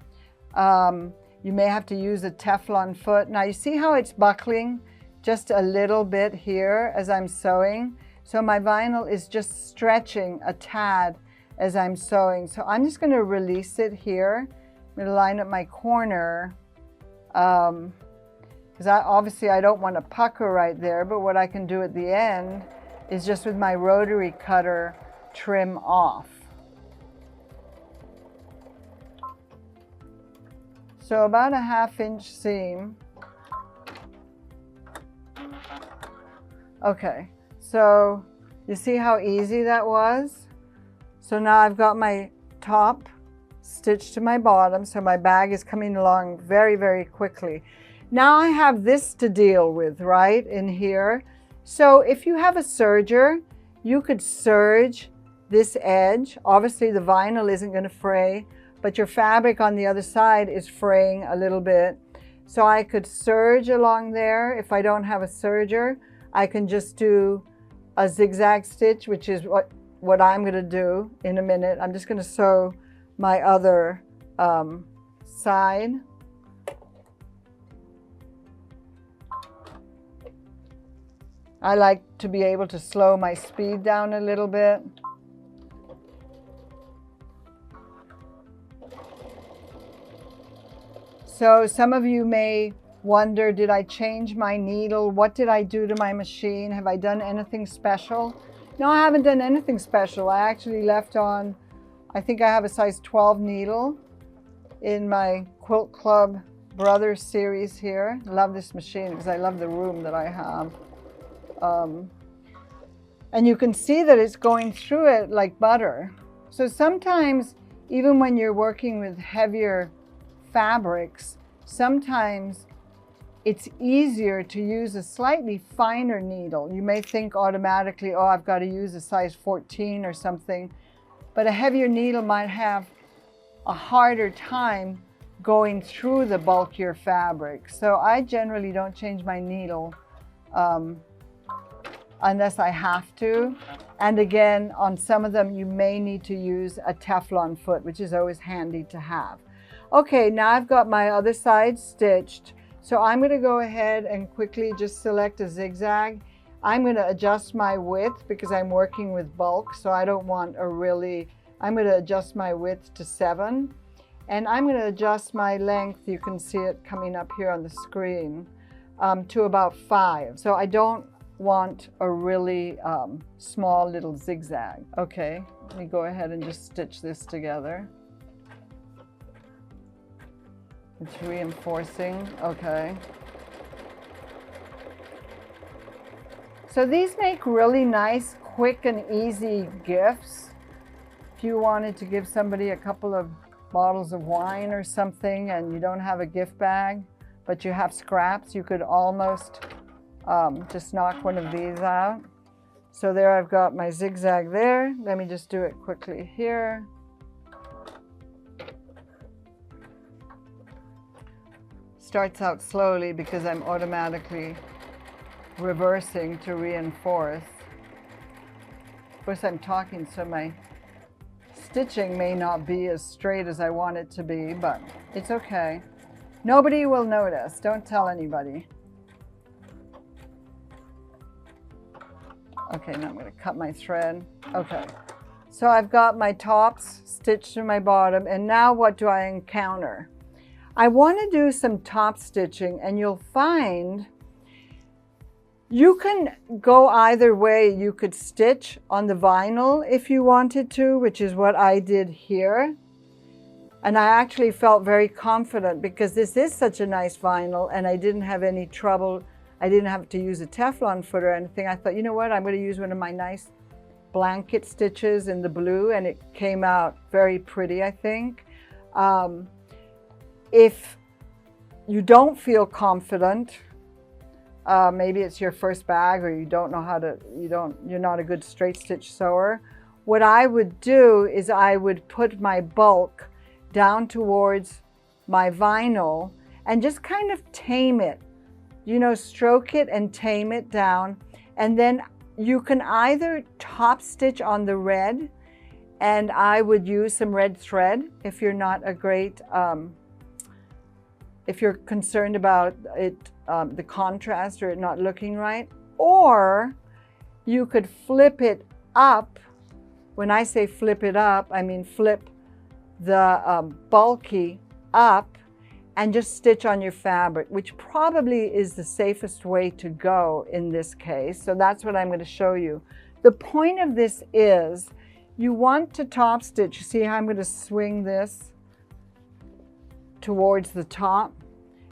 You may have to use a Teflon foot. Now you see how it's buckling just a little bit here as I'm sewing. So my vinyl is just stretching a tad as I'm sewing. So I'm just going to release it here. I'm going to line up my corner. Because obviously I don't want to pucker right there, but what I can do at the end is just with my rotary cutter trim off. So about a 1/2 inch seam. Okay, so you see how easy that was? So now I've got my top stitched to my bottom, so my bag is coming along very, very quickly. Now I have this to deal with, right, in here. So if you have a serger, you could serge this edge. Obviously the vinyl isn't going to fray, but your fabric on the other side is fraying a little bit. So I could serge along there. If I don't have a serger, I can just do a zigzag stitch, which is what I'm going to do in a minute. I'm just going to sew my other side. I like to be able to slow my speed down a little bit. So some of you may wonder, did I change my needle? What did I do to my machine? Have I done anything special? No, I haven't done anything special. I actually left on, I think I have a size 12 needle in my Quilt Club Brothers series here. I love this machine because I love the room that I have. And you can see that it's going through it like butter. So sometimes, even when you're working with heavier fabrics, sometimes it's easier to use a slightly finer needle. You may think automatically, oh, I've got to use a size 14 or something, but a heavier needle might have a harder time going through the bulkier fabric. So I generally don't change my needle unless I have to. And again, on some of them, you may need to use a Teflon foot, which is always handy to have. Okay, now I've got my other side stitched. So I'm going to go ahead and quickly just select a zigzag. I'm going to adjust my width because I'm working with bulk, so I don't want a really, I'm going to adjust my width to 7. And I'm going to adjust my length, you can see it coming up here on the screen, to about 5. So I don't want a really small little zigzag. Okay, let me go ahead and just stitch this together. It's reinforcing, okay. So these make really nice, quick and easy gifts. If you wanted to give somebody a couple of bottles of wine or something and you don't have a gift bag, but you have scraps, you could almost just knock one of these out. So there I've got my zigzag there. Let me just do it quickly here. Starts out slowly because I'm automatically reversing to reinforce. Of course, I'm talking, so my stitching may not be as straight as I want it to be, but it's okay. Nobody will notice. Don't tell anybody. Okay, now I'm going to cut my thread. Okay, so I've got my tops stitched to my bottom, and now what do I encounter? I want to do some top stitching, and you'll find you can go either way. You could stitch on the vinyl if you wanted to, which is what I did here. And I actually felt very confident because this is such a nice vinyl and I didn't have any trouble. I didn't have to use a Teflon foot or anything. I thought, you know what, I'm going to use one of my nice blanket stitches in the blue, and it came out very pretty, I think. If you don't feel confident, maybe it's your first bag or you don't know how to, you're not a good straight stitch sewer. What I would do is I would put my bulk down towards my vinyl and just kind of tame it, stroke it and tame it down. And then you can either top stitch on the red, and I would use some red thread if you're not a great, if you're concerned about it, the contrast or it not looking right, or you could flip it up. When I say flip it up, I mean flip the bulky up and just stitch on your fabric, which probably is the safest way to go in this case. So that's what I'm going to show you. The point of this is you want to top stitch. See how I'm going to swing this towards the top?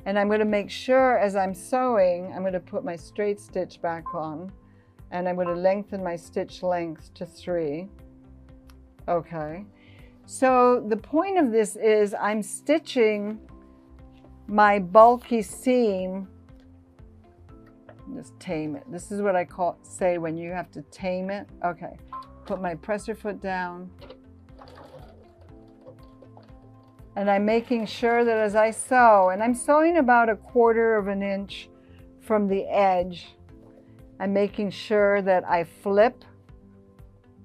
And I'm going to make sure as I'm sewing, I'm going to put my straight stitch back on, and I'm going to lengthen my stitch length to 3. Okay. So the point of this is I'm stitching my bulky seam. Just tame it. This is what I say when you have to tame it. Okay. Put my presser foot down. And I'm making sure that as I sew, and I'm sewing about 1/4 of an inch from the edge, I'm making sure that I flip.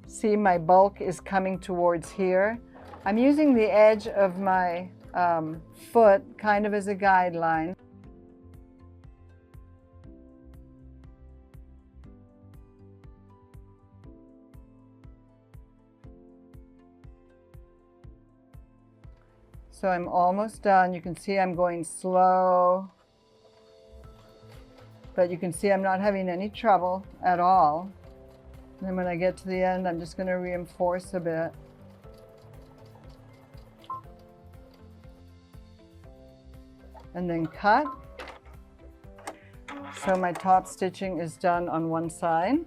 See, my bulk is coming towards here. I'm using the edge of my foot kind of as a guideline. So I'm almost done. You can see I'm going slow, but you can see I'm not having any trouble at all. And then when I get to the end, I'm just going to reinforce a bit. And then cut. So my top stitching is done on one side.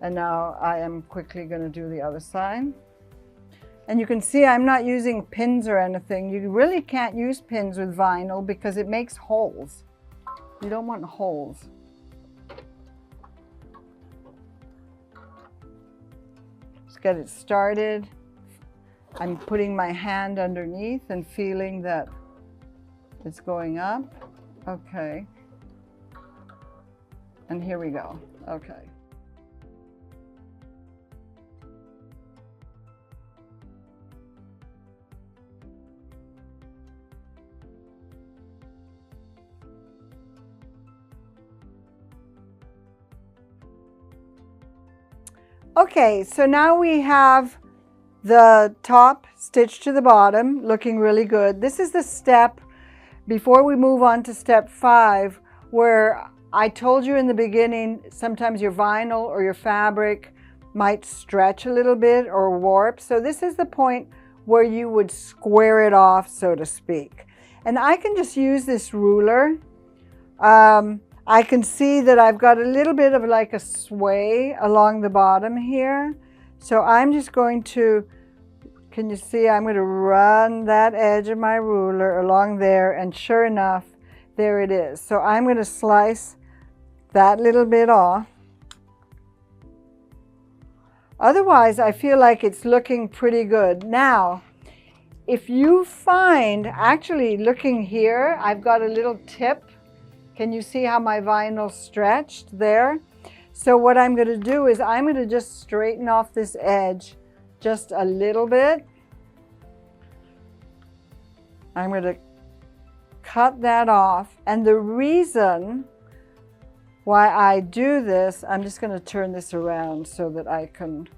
And now I am quickly going to do the other side. And you can see I'm not using pins or anything. You really can't use pins with vinyl because it makes holes. You don't want holes. Just get it started. I'm putting my hand underneath and feeling that it's going up. Okay. And here we go. Okay. Okay, so now we have the top stitched to the bottom, looking really good. This is the step before we move on to step 5, where I told you in the beginning, sometimes your vinyl or your fabric might stretch a little bit or warp. So this is the point where you would square it off, so to speak. And I can just use this ruler. I can see that I've got a little bit of like a sway along the bottom here. So I'm just going to, can you see, I'm going to run that edge of my ruler along there, and sure enough, there it is. So I'm going to slice that little bit off. Otherwise, I feel like it's looking pretty good. Now, if you find, actually looking here, I've got a little tip. Can you see how my vinyl stretched there? So what I'm going to do is I'm going to just straighten off this edge just a little bit. I'm going to cut that off. And the reason why I do this, I'm just going to turn this around so that I can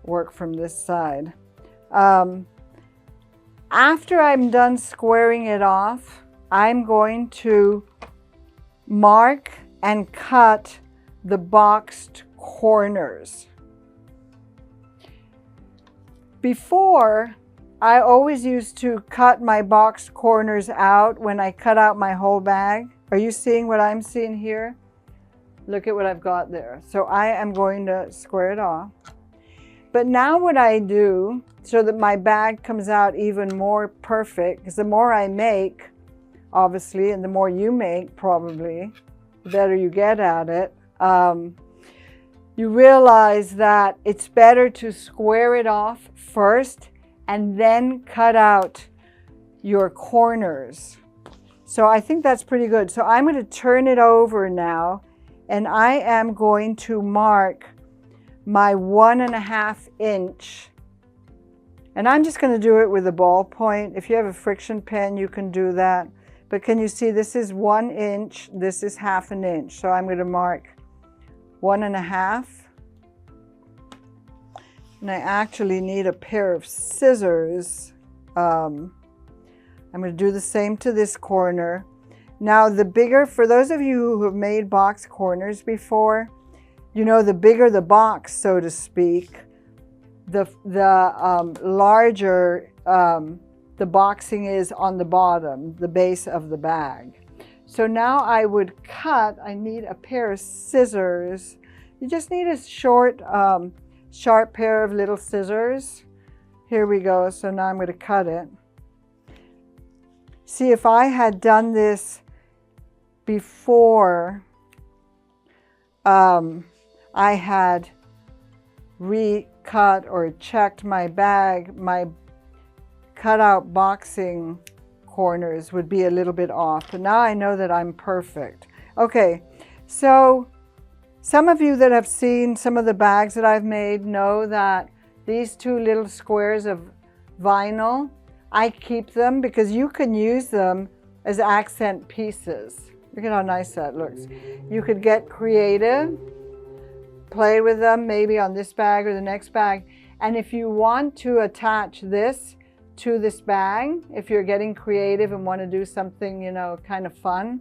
work from this side. After I'm done squaring it off, I'm going to mark and cut the boxed corners. Before, I always used to cut my boxed corners out when I cut out my whole bag. Are you seeing what I'm seeing here? Look at what I've got there. So I am going to square it off. But now what I do, so that my bag comes out even more perfect, because the more I make, obviously, and the more you make, probably, the better you get at it, you realize that it's better to square it off first and then cut out your corners. So I think that's pretty good. So I'm going to turn it over now, and I am going to mark my 1.5 inch. And I'm just going to do it with a ballpoint. If you have a friction pen, you can do that. But can you see, this is 1 inch, this is 1/2 inch. So I'm going to mark 1.5. And I actually need a pair of scissors. I'm going to do the same to this corner. Now the bigger, for those of you who have made box corners before, you know, the bigger the box, so to speak, the larger the boxing is on the bottom, the base of the bag. So now I would cut, I need a pair of scissors. You just need a short, sharp pair of little scissors. Here we go. So now I'm going to cut it. See, if I had done this before I had recut or checked my bag, my cutout boxing corners would be a little bit off. But now I know that I'm perfect. Okay, so some of you that have seen some of the bags that I've made know that these two little squares of vinyl, I keep them because you can use them as accent pieces. Look at how nice that looks. You could get creative, play with them maybe on this bag or the next bag. And if you want to attach this to this bag, if you're getting creative and want to do something, you know, kind of fun,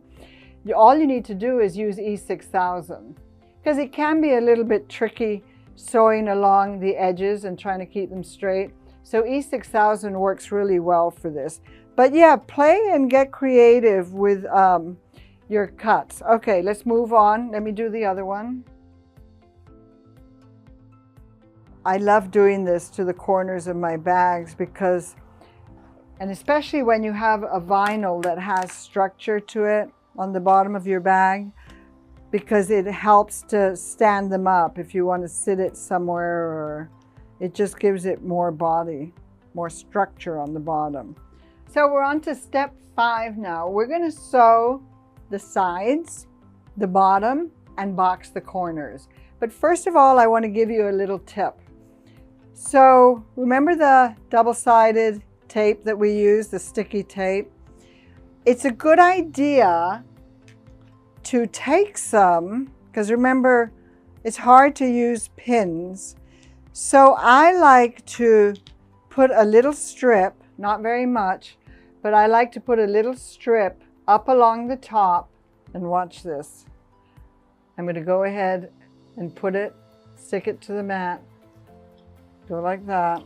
all you need to do is use E6000, because it can be a little bit tricky sewing along the edges and trying to keep them straight. So E6000 works really well for this. But yeah, play and get creative with your cuts. Okay, let's move on. Let me do the other one. I love doing this to the corners of my bags because, and especially when you have a vinyl that has structure to it on the bottom of your bag, because it helps to stand them up if you want to sit it somewhere, or it just gives it more body, more structure on the bottom. So we're on to step 5 now. We're going to sew the sides, the bottom, and box the corners. But first of all, I want to give you a little tip. So remember the double-sided tape that we use, the sticky tape? It's a good idea to take some, because remember, it's hard to use pins. So I like to put a little strip, not very much, but I like to put a little strip up along the top, and watch this. I'm going to go ahead and put it, stick it to the mat, go like that.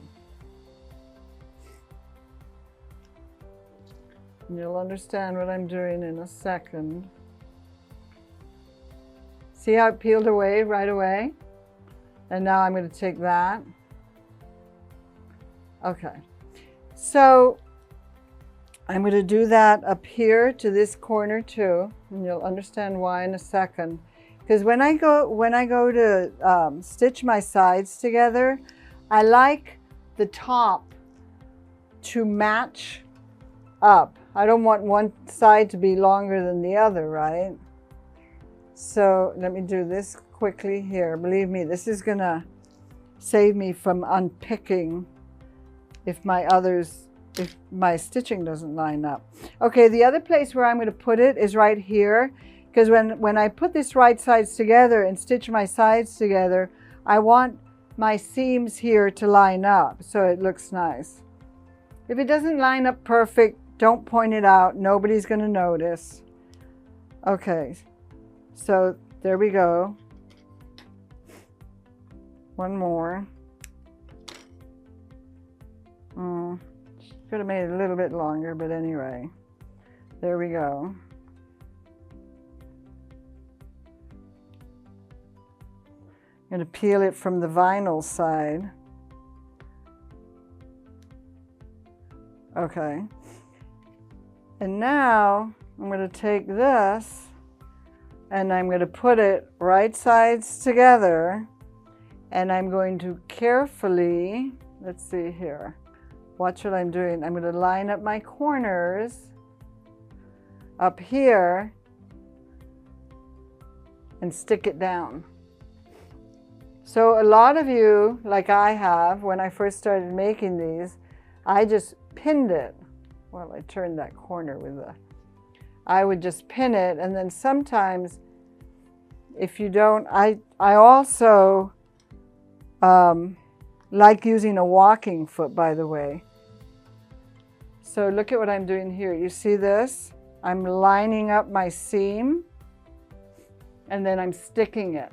And you'll understand what I'm doing in a second. See how it peeled away right away? And now I'm going to take that. Okay, so I'm going to do that up here to this corner too, and you'll understand why in a second. Because when I go to stitch my sides together, I like the top to match up. I don't want one side to be longer than the other, right? So let me do this quickly here. Believe me, this is gonna save me from unpicking if my stitching doesn't line up. Okay, the other place where I'm going to put it is right here, because when I put this right sides together and stitch my sides together, I want my seams here to line up so it looks nice. If it doesn't line up perfect, don't point it out. Nobody's going to notice. Okay, so there we go. One more. Could have made it a little bit longer, but anyway, there we go. I'm going to peel it from the vinyl side. Okay. And now I'm going to take this and I'm going to put it right sides together, and I'm going to carefully, let's see here. Watch what I'm doing. I'm going to line up my corners up here and stick it down. So a lot of you, like I have, when I first started making these, I just pinned it. Well, I turned that corner with I would just pin it, and then sometimes if you don't, I also like using a walking foot, by the way. So look at what I'm doing here. You see this? I'm lining up my seam and then I'm sticking it.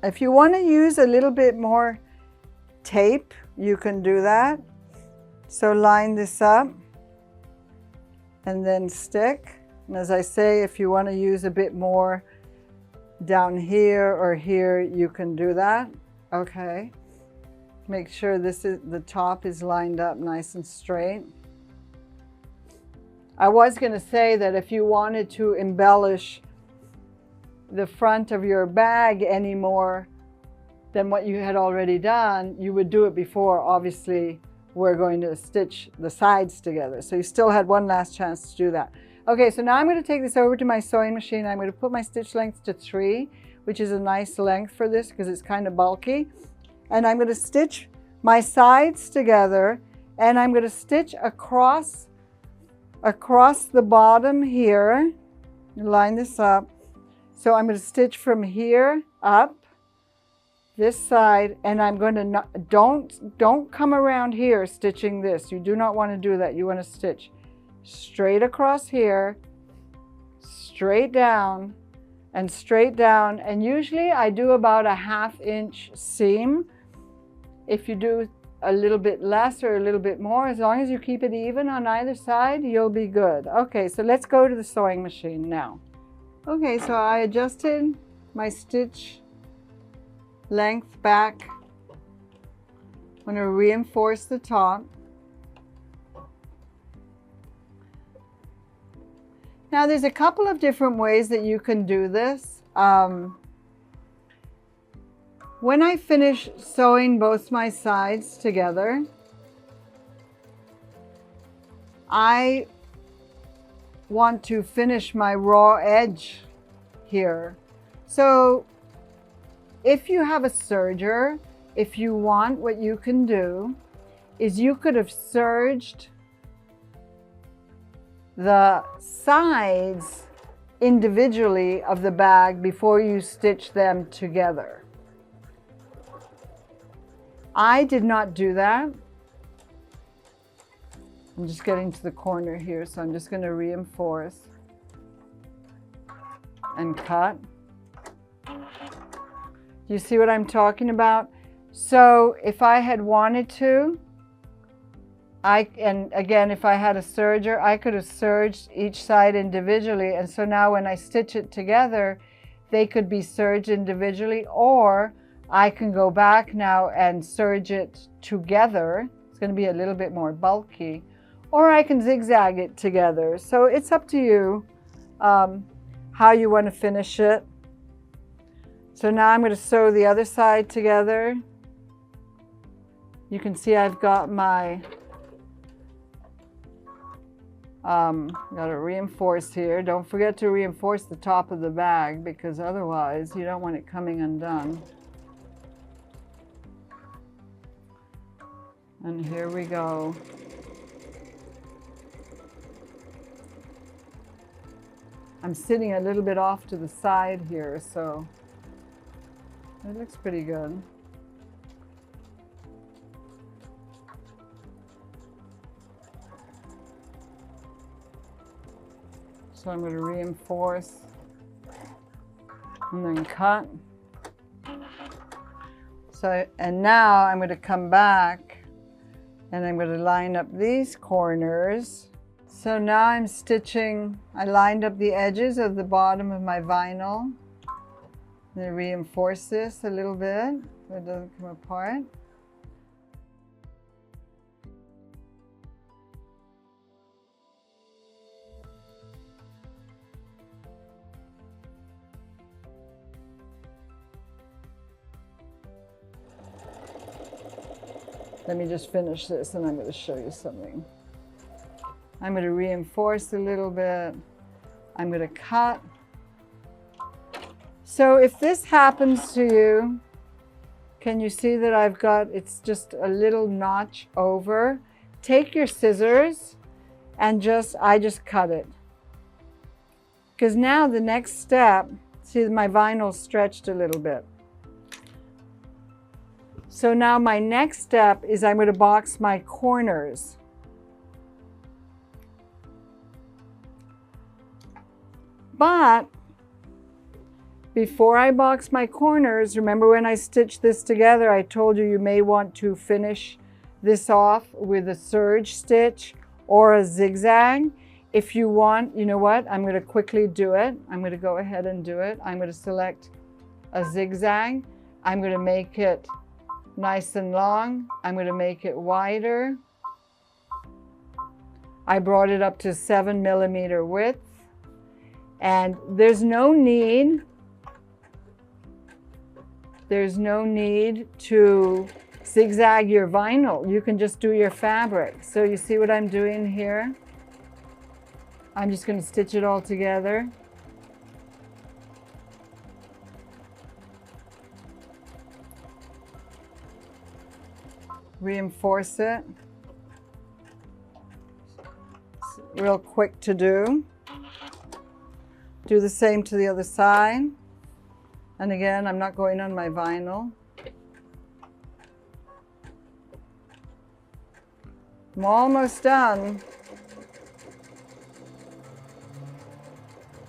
If you want to use a little bit more tape, you can do that. So line this up and then stick. And as I say, if you want to use a bit more down here or here, you can do that. Okay. Make sure the top is lined up nice and straight. I was going to say that if you wanted to embellish the front of your bag any more than what you had already done, you would do it before. Obviously, we're going to stitch the sides together. So you still had one last chance to do that. Okay, so now I'm going to take this over to my sewing machine. I'm going to put my stitch length to 3, which is a nice length for this because it's kind of bulky. And I'm going to stitch my sides together, and I'm going to stitch across the bottom here. Line this up. So I'm going to stitch from here up this side, and I'm going to don't come around here stitching this. You do not want to do that. You want to stitch straight across here, straight down, and straight down. And usually I do about a 1/2 inch seam. If you do a little bit less or a little bit more, as long as you keep it even on either side, you'll be good. Okay, so let's go to the sewing machine now. Okay, so I adjusted my stitch length back. I'm going to reinforce the top. Now there's a couple of different ways that you can do this. When I finish sewing both my sides together, I want to finish my raw edge here. So if you have a serger, if you want, what you can do is you could have serged the sides individually of the bag before you stitch them together. I did not do that. I'm just getting to the corner here, so I'm just going to reinforce and cut. You see what I'm talking about? So if I had wanted to, and again, if I had a serger, I could have serged each side individually. And so now when I stitch it together, they could be serged individually, or I can go back now and serge it together. It's going to be a little bit more bulky, or I can zigzag it together. So it's up to you how you want to finish it. So now I'm going to sew the other side together. You can see I've got my got to reinforce here. Don't forget to reinforce the top of the bag, because otherwise you don't want it coming undone. And here we go. I'm sitting a little bit off to the side here, so it looks pretty good. So I'm going to reinforce and then cut. So, and now I'm going to come back and I'm going to line up these corners. So now I'm stitching, I lined up the edges of the bottom of my vinyl. I'm going to reinforce this a little bit so it doesn't come apart. Let me just finish this and I'm going to show you something. I'm going to reinforce a little bit. I'm going to cut. So if this happens to you, can you see that I've got, it's just a little notch over? Take your scissors and I just cut it. Because now the next step, see my vinyl's stretched a little bit. So now my next step is I'm going to box my corners. But before I box my corners, remember when I stitched this together, I told you you may want to finish this off with a serge stitch or a zigzag. If you want, you know what, I'm going to quickly do it. I'm going to go ahead and do it. I'm going to select a zigzag. I'm going to make it nice and long. I'm going to make it wider. I brought it up to 7mm width. And there's no need to zigzag your vinyl. You can just do your fabric. So you see what I'm doing here? I'm just going to stitch it all together. Reinforce it. It's real quick to do. Do the same to the other side. And again, I'm not going on my vinyl. I'm almost done.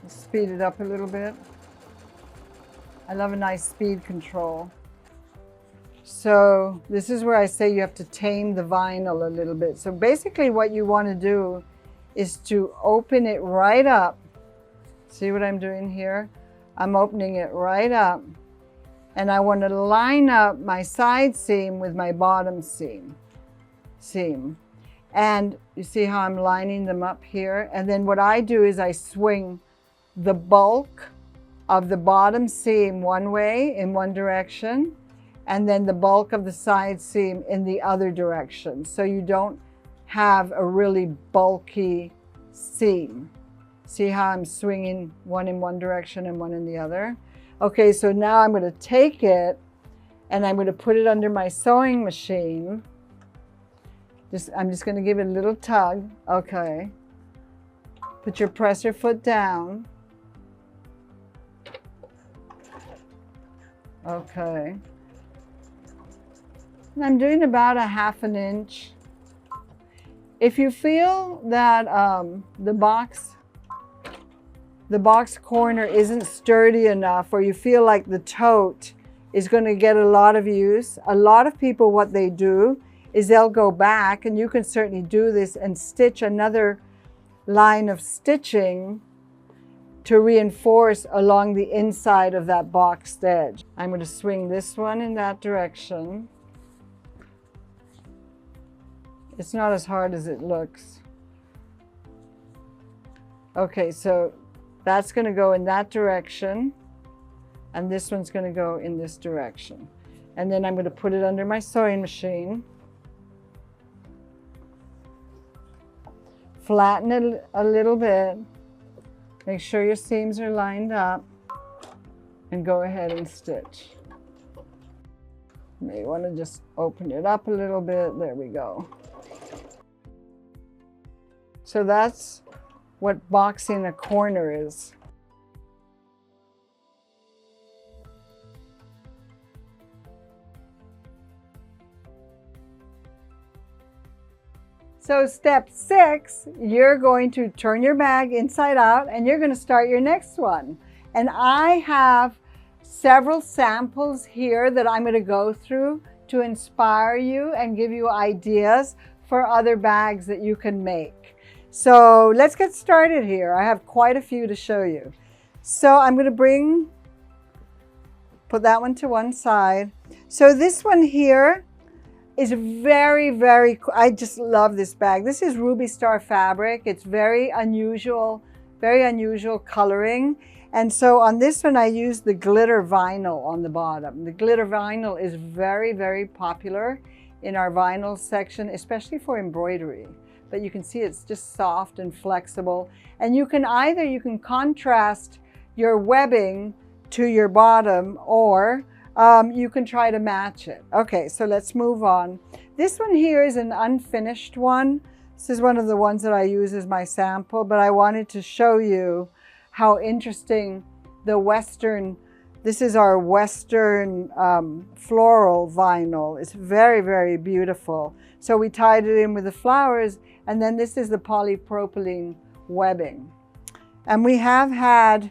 Speed it up a little bit. I love a nice speed control. So this is where I say you have to tame the vinyl a little bit. So basically what you want to do is to open it right up. See what I'm doing here? I'm opening it right up, and I want to line up my side seam with my bottom seam. And you see how I'm lining them up here? And then what I do is I swing the bulk of the bottom seam one way in one direction, and then the bulk of the side seam in the other direction. So you don't have a really bulky seam. See how I'm swinging one in one direction and one in the other? Okay, so now I'm going to take it and I'm going to put it under my sewing machine. I'm just going to give it a little tug. Okay. Put your presser foot down Okay. And I'm doing about a 1/2 inch. If you feel that the box corner isn't sturdy enough, or you feel like the tote is going to get a lot of use, a lot of people, what they do is they'll go back, and you can certainly do this, and stitch another line of stitching to reinforce along the inside of that boxed edge. I'm going to swing this one in that direction. It's not as hard as it looks. Okay, so that's going to go in that direction, and this one's going to go in this direction. And then I'm going to put it under my sewing machine. Flatten it a little bit. Make sure your seams are lined up, and go ahead and stitch. You may want to just open it up a little bit. There we go. So that's what boxing a corner is. So step 6, you're going to turn your bag inside out, and you're going to start your next one. And I have several samples here that I'm going to go through to inspire you and give you ideas for other bags that you can make. So let's get started here. I have quite a few to show you. So I'm going to put that one to one side. So this one here is very, I just love this bag. This is Ruby Star fabric. It's very unusual coloring. And so on this one, I used the glitter vinyl on the bottom. The glitter vinyl is very popular in our vinyl section, especially for embroidery. But you can see it's just soft and flexible. And you can contrast your webbing to your bottom, or you can try to match it. Okay, so let's move on. This one here is an unfinished one. This is one of the ones that I use as my sample, but I wanted to show you how interesting the Western, this is our Western floral vinyl. It's very beautiful. So we tied it in with the flowers, and then this is the polypropylene webbing. And we have had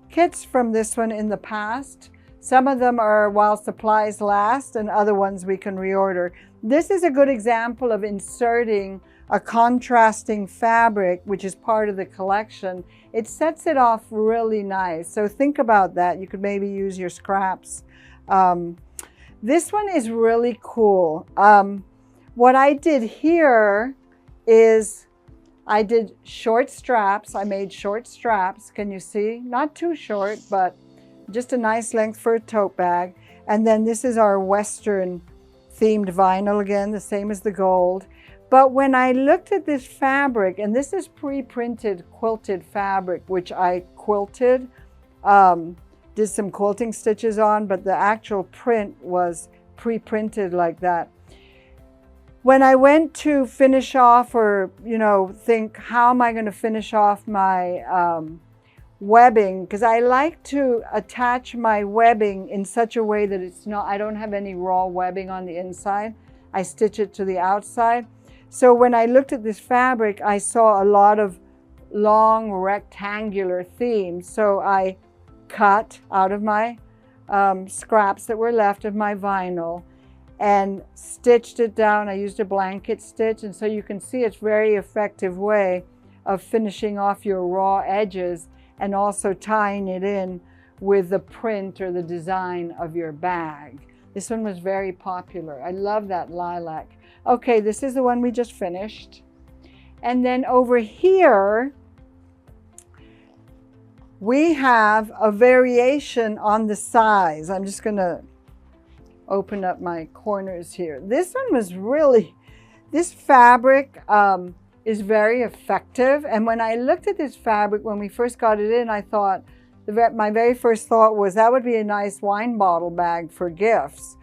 kits from this one in the past. Some of them are while supplies last, and other ones we can reorder. This is a good example of inserting a contrasting fabric, which is part of the collection. It sets it off really nice. So think about that. You could maybe use your scraps. This one is really cool. What I did here is I did short straps. I made short straps. Can you see? Not too short, but just a nice length for a tote bag. And then this is our Western themed vinyl again, the same as the gold. But when I looked at this fabric, and this is pre-printed quilted fabric, which I quilted, did some quilting stitches on, but the actual print was pre-printed like that. When I went to finish off, or think, how am I going to finish off my webbing, because I like to attach my webbing in such a way that I don't have any raw webbing on the inside. I stitch it to the outside. So when I looked at this fabric, I saw a lot of long rectangular themes. So I cut out of my scraps that were left of my vinyl and stitched it down. I used a blanket stitch, and so you can see it's a very effective way of finishing off your raw edges and also tying it in with the print or the design of your bag. This one was very popular. I love that lilac. Okay, this is the one we just finished. And then over here, we have a variation on the size. I'm just going to open up my corners here. This one was this fabric is very effective. And when I looked at this fabric, when we first got it in, I thought, my very first thought was that would be a nice wine bottle bag for gifts.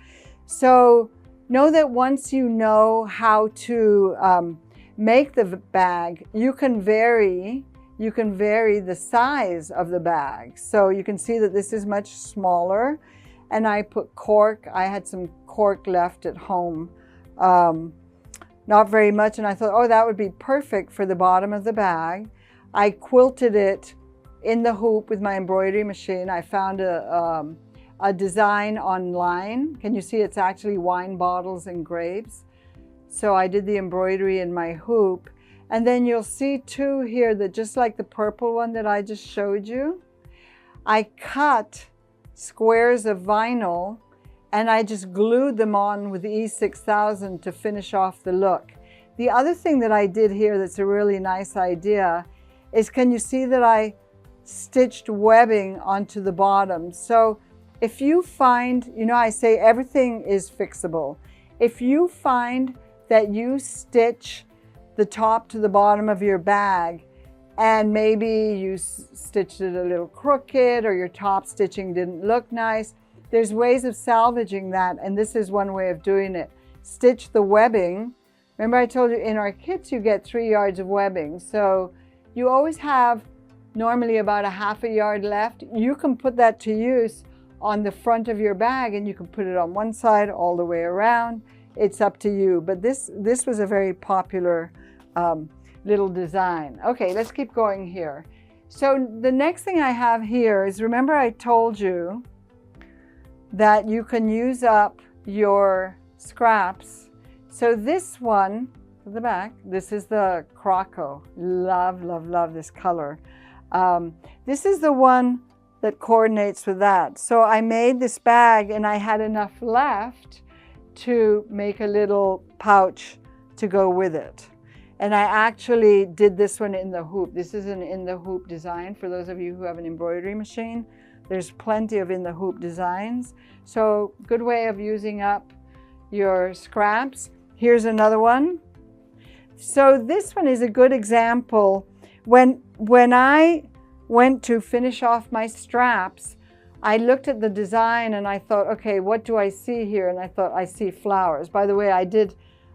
So know that once you know how to make the bag, you can vary you can vary the size of the bag. So you can see that this is much smaller, and I put cork. I had some cork left at home, not very much, and I thought, oh, that would be perfect for the bottom of the bag. I quilted it in the hoop with my embroidery machine. I found a design online. Can you see it's actually wine bottles and grapes? So I did the embroidery in my hoop. And then you'll see too here that just like the purple one that I just showed you, I cut squares of vinyl and I just glued them on with the E6000 to finish off the look. The other thing that I did here that's a really nice idea is, can you see that I stitched webbing onto the bottom? So if you find, you know, I say everything is fixable. If you find that you stitch the top to the bottom of your bag and maybe you stitched it a little crooked or your top stitching didn't look nice, there's ways of salvaging that, and this is one way of doing it. Stitch the webbing. Remember I told you in our kits you get 3 yards of webbing, so you always have normally about a half a yard left. You can put that to use on the front of your bag, and you can put it on one side all the way around. It's up to you, but this was a very popular little design. Okay, let's keep going here. So the next thing I have here is, remember I told you that you can use up your scraps. So this one at the back, this is the Croco. Love, love, love this color. This is the one that coordinates with that. So I made this bag and I had enough left to make a little pouch to go with it. And I actually did this one in the hoop. This is an in the hoop design for those of you who have an embroidery machine. There's plenty of in the hoop designs. So good way of using up your scraps. Here's another one. So this one is a good example. When I went to finish off my straps, I looked at the design and I thought, okay, what do I see here? And I thought, I see flowers. By the way,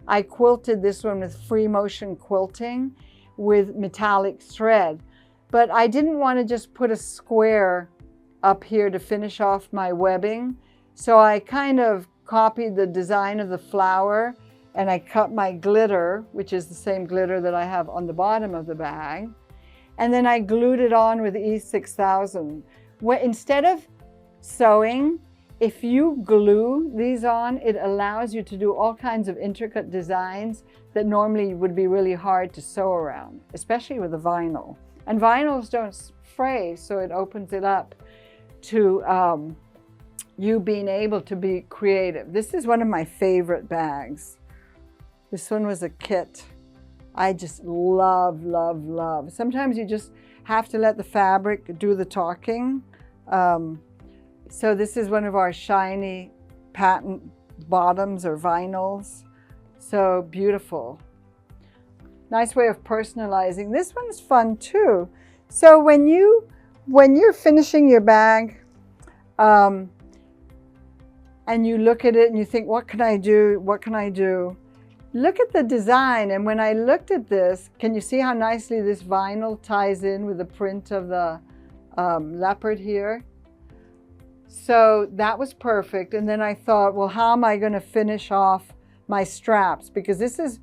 I quilted this one with free motion quilting with metallic thread. But I didn't want to just put a square up here to finish off my webbing. So I kind of copied the design of the flower and I cut my glitter, which is the same glitter that I have on the bottom of the bag. And then I glued it on with E6000. Instead of sewing, if you glue these on, it allows you to do all kinds of intricate designs that normally would be really hard to sew around, especially with the vinyl. And vinyls don't fray, so it opens it up to you being able to be creative. This is one of my favorite bags. This one was a kit. I just love, love, love. Sometimes you just have to let the fabric do the talking. So this is one of our shiny patent bottoms or vinyls. So beautiful. Nice way of personalizing. This one's fun too. So when you're finishing your bag and you look at it and you think, what can I do? What can I do? Look at the design. And when I looked at this, can you see how nicely this vinyl ties in with the print of the leopard here? So that was perfect. And then I thought, well, how am I going to finish off my straps? Because this is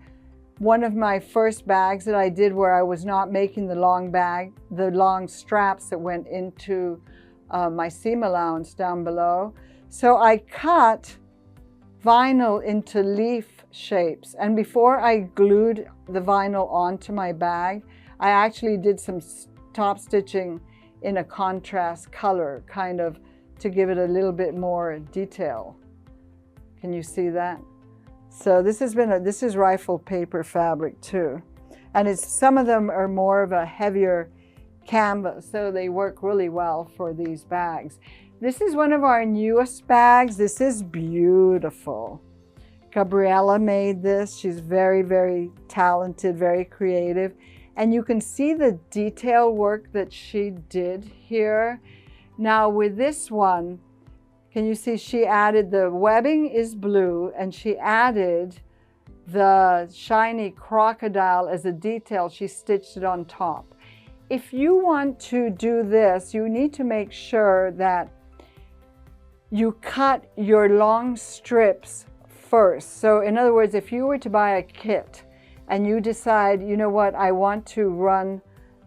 one of my first bags that I did where I was not making the long bag, the long straps that went into my seam allowance down below. So I cut vinyl into leaf shapes. And before I glued the vinyl onto my bag, I actually did some top stitching in a contrast color, kind of to give it a little bit more detail. Can you see that? So this is rifle paper fabric too. And some of them are more of a heavier canvas, so they work really well for these bags. This is one of our newest bags. This is beautiful. Gabriella made this. She's very, very talented, very creative. And you can see the detail work that she did here. Now with this one, can you see she added the webbing is blue and she added the shiny crocodile as a detail. She stitched it on top. if you want to do this, you need to make sure that you cut your long strips first. So in other words, if you were to buy a kit and you decide, you know what, I want to run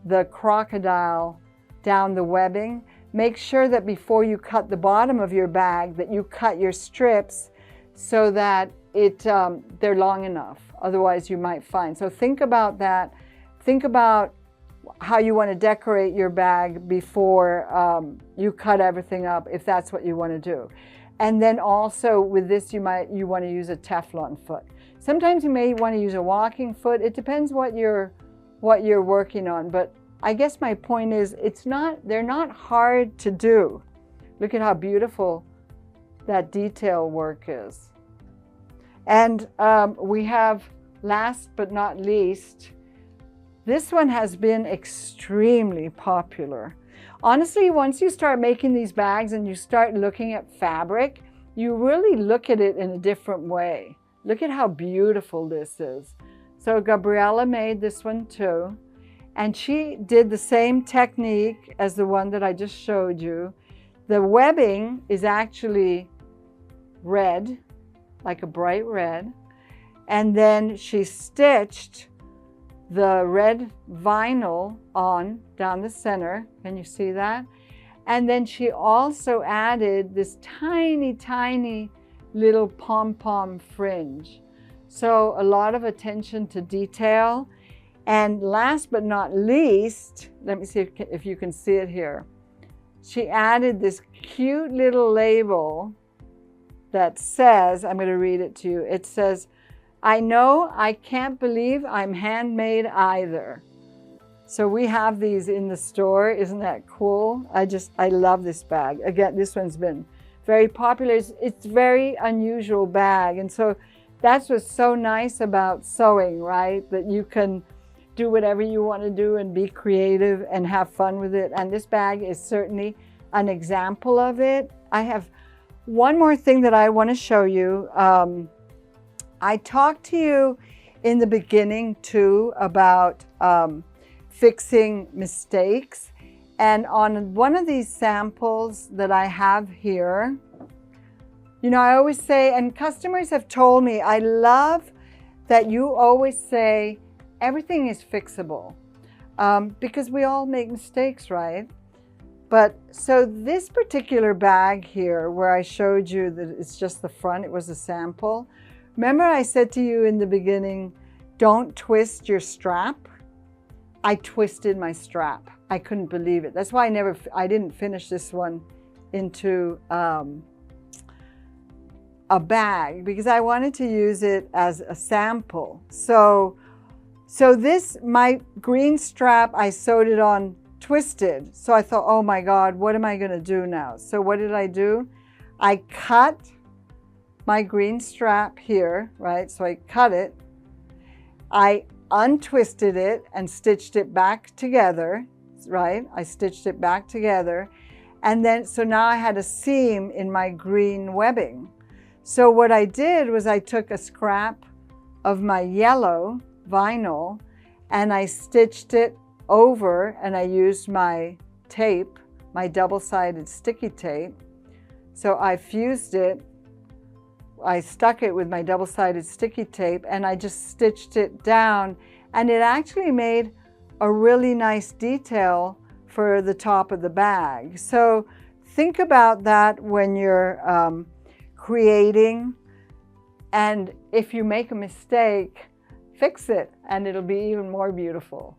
the crocodile down the webbing, make sure that before you cut the bottom of your bag that you cut your strips so that they're long enough. Otherwise you might find. So think about that. Think about how you want to decorate your bag before you cut everything up, if that's what you want to do. And then also with this, you want to use a Teflon foot. Sometimes you may want to use a walking foot. It depends what you're working on. But I guess my point is, they're not hard to do. Look at how beautiful that detail work is. And we have, last but not least, this one has been extremely popular. Honestly, once you start making these bags and you start looking at fabric, you really look at it in a different way. Look at how beautiful this is. So Gabriella made this one too. And she did the same technique as the one that I just showed you. The webbing is actually red, like a bright red. And then she stitched the red vinyl on down the center. Can you see that? And then she also added this tiny, tiny little pom-pom fringe. So a lot of attention to detail. And last but not least, let me see if you can see it here. She added this cute little label that says, I'm going to read it to you. It says, "I know, I can't believe I'm handmade either." So we have these in the store. Isn't that cool? I love this bag. Again, this one's been very popular. It's very unusual bag. And so that's what's so nice about sewing, right? That you can do whatever you want to do and be creative and have fun with it. And this bag is certainly an example of it. I have one more thing that I want to show you. I talked to you in the beginning too about fixing mistakes. And on one of these samples that I have here, you know, I always say, and customers have told me, I love that you always say, everything is fixable, because we all make mistakes, right? But so this particular bag here, where I showed you that it's just the front, it was a sample. Remember I said to you in the beginning, don't twist your strap? I twisted my strap. I couldn't believe it. That's why I didn't finish this one into a bag, because I wanted to use it as a sample. So this, my green strap, I sewed it on twisted. So I thought, oh my God, what am I gonna do now? So what did I do? I cut my green strap here, right? So I cut it. I untwisted it and stitched it back together, right? I stitched it back together. And then, so now I had a seam in my green webbing. So what I did was I took a scrap of my yellow vinyl and I stitched it over, and I used my tape, my double-sided sticky tape. So I fused it, I stuck it with my double-sided sticky tape, and I just stitched it down, and it actually made a really nice detail for the top of the bag. So think about that when you're creating, and if you make a mistake, fix it and it'll be even more beautiful.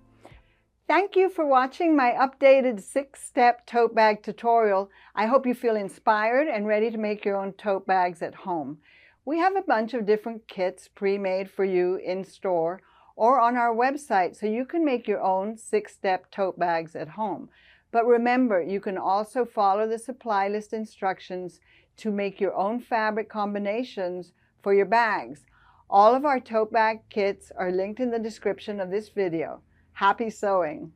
Thank you for watching my updated 6-step tote bag tutorial. I hope you feel inspired and ready to make your own tote bags at home. We have a bunch of different kits pre-made for you in store or on our website, so you can make your own 6-step tote bags at home. But remember, you can also follow the supply list instructions to make your own fabric combinations for your bags. All of our tote bag kits are linked in the description of this video. Happy sewing!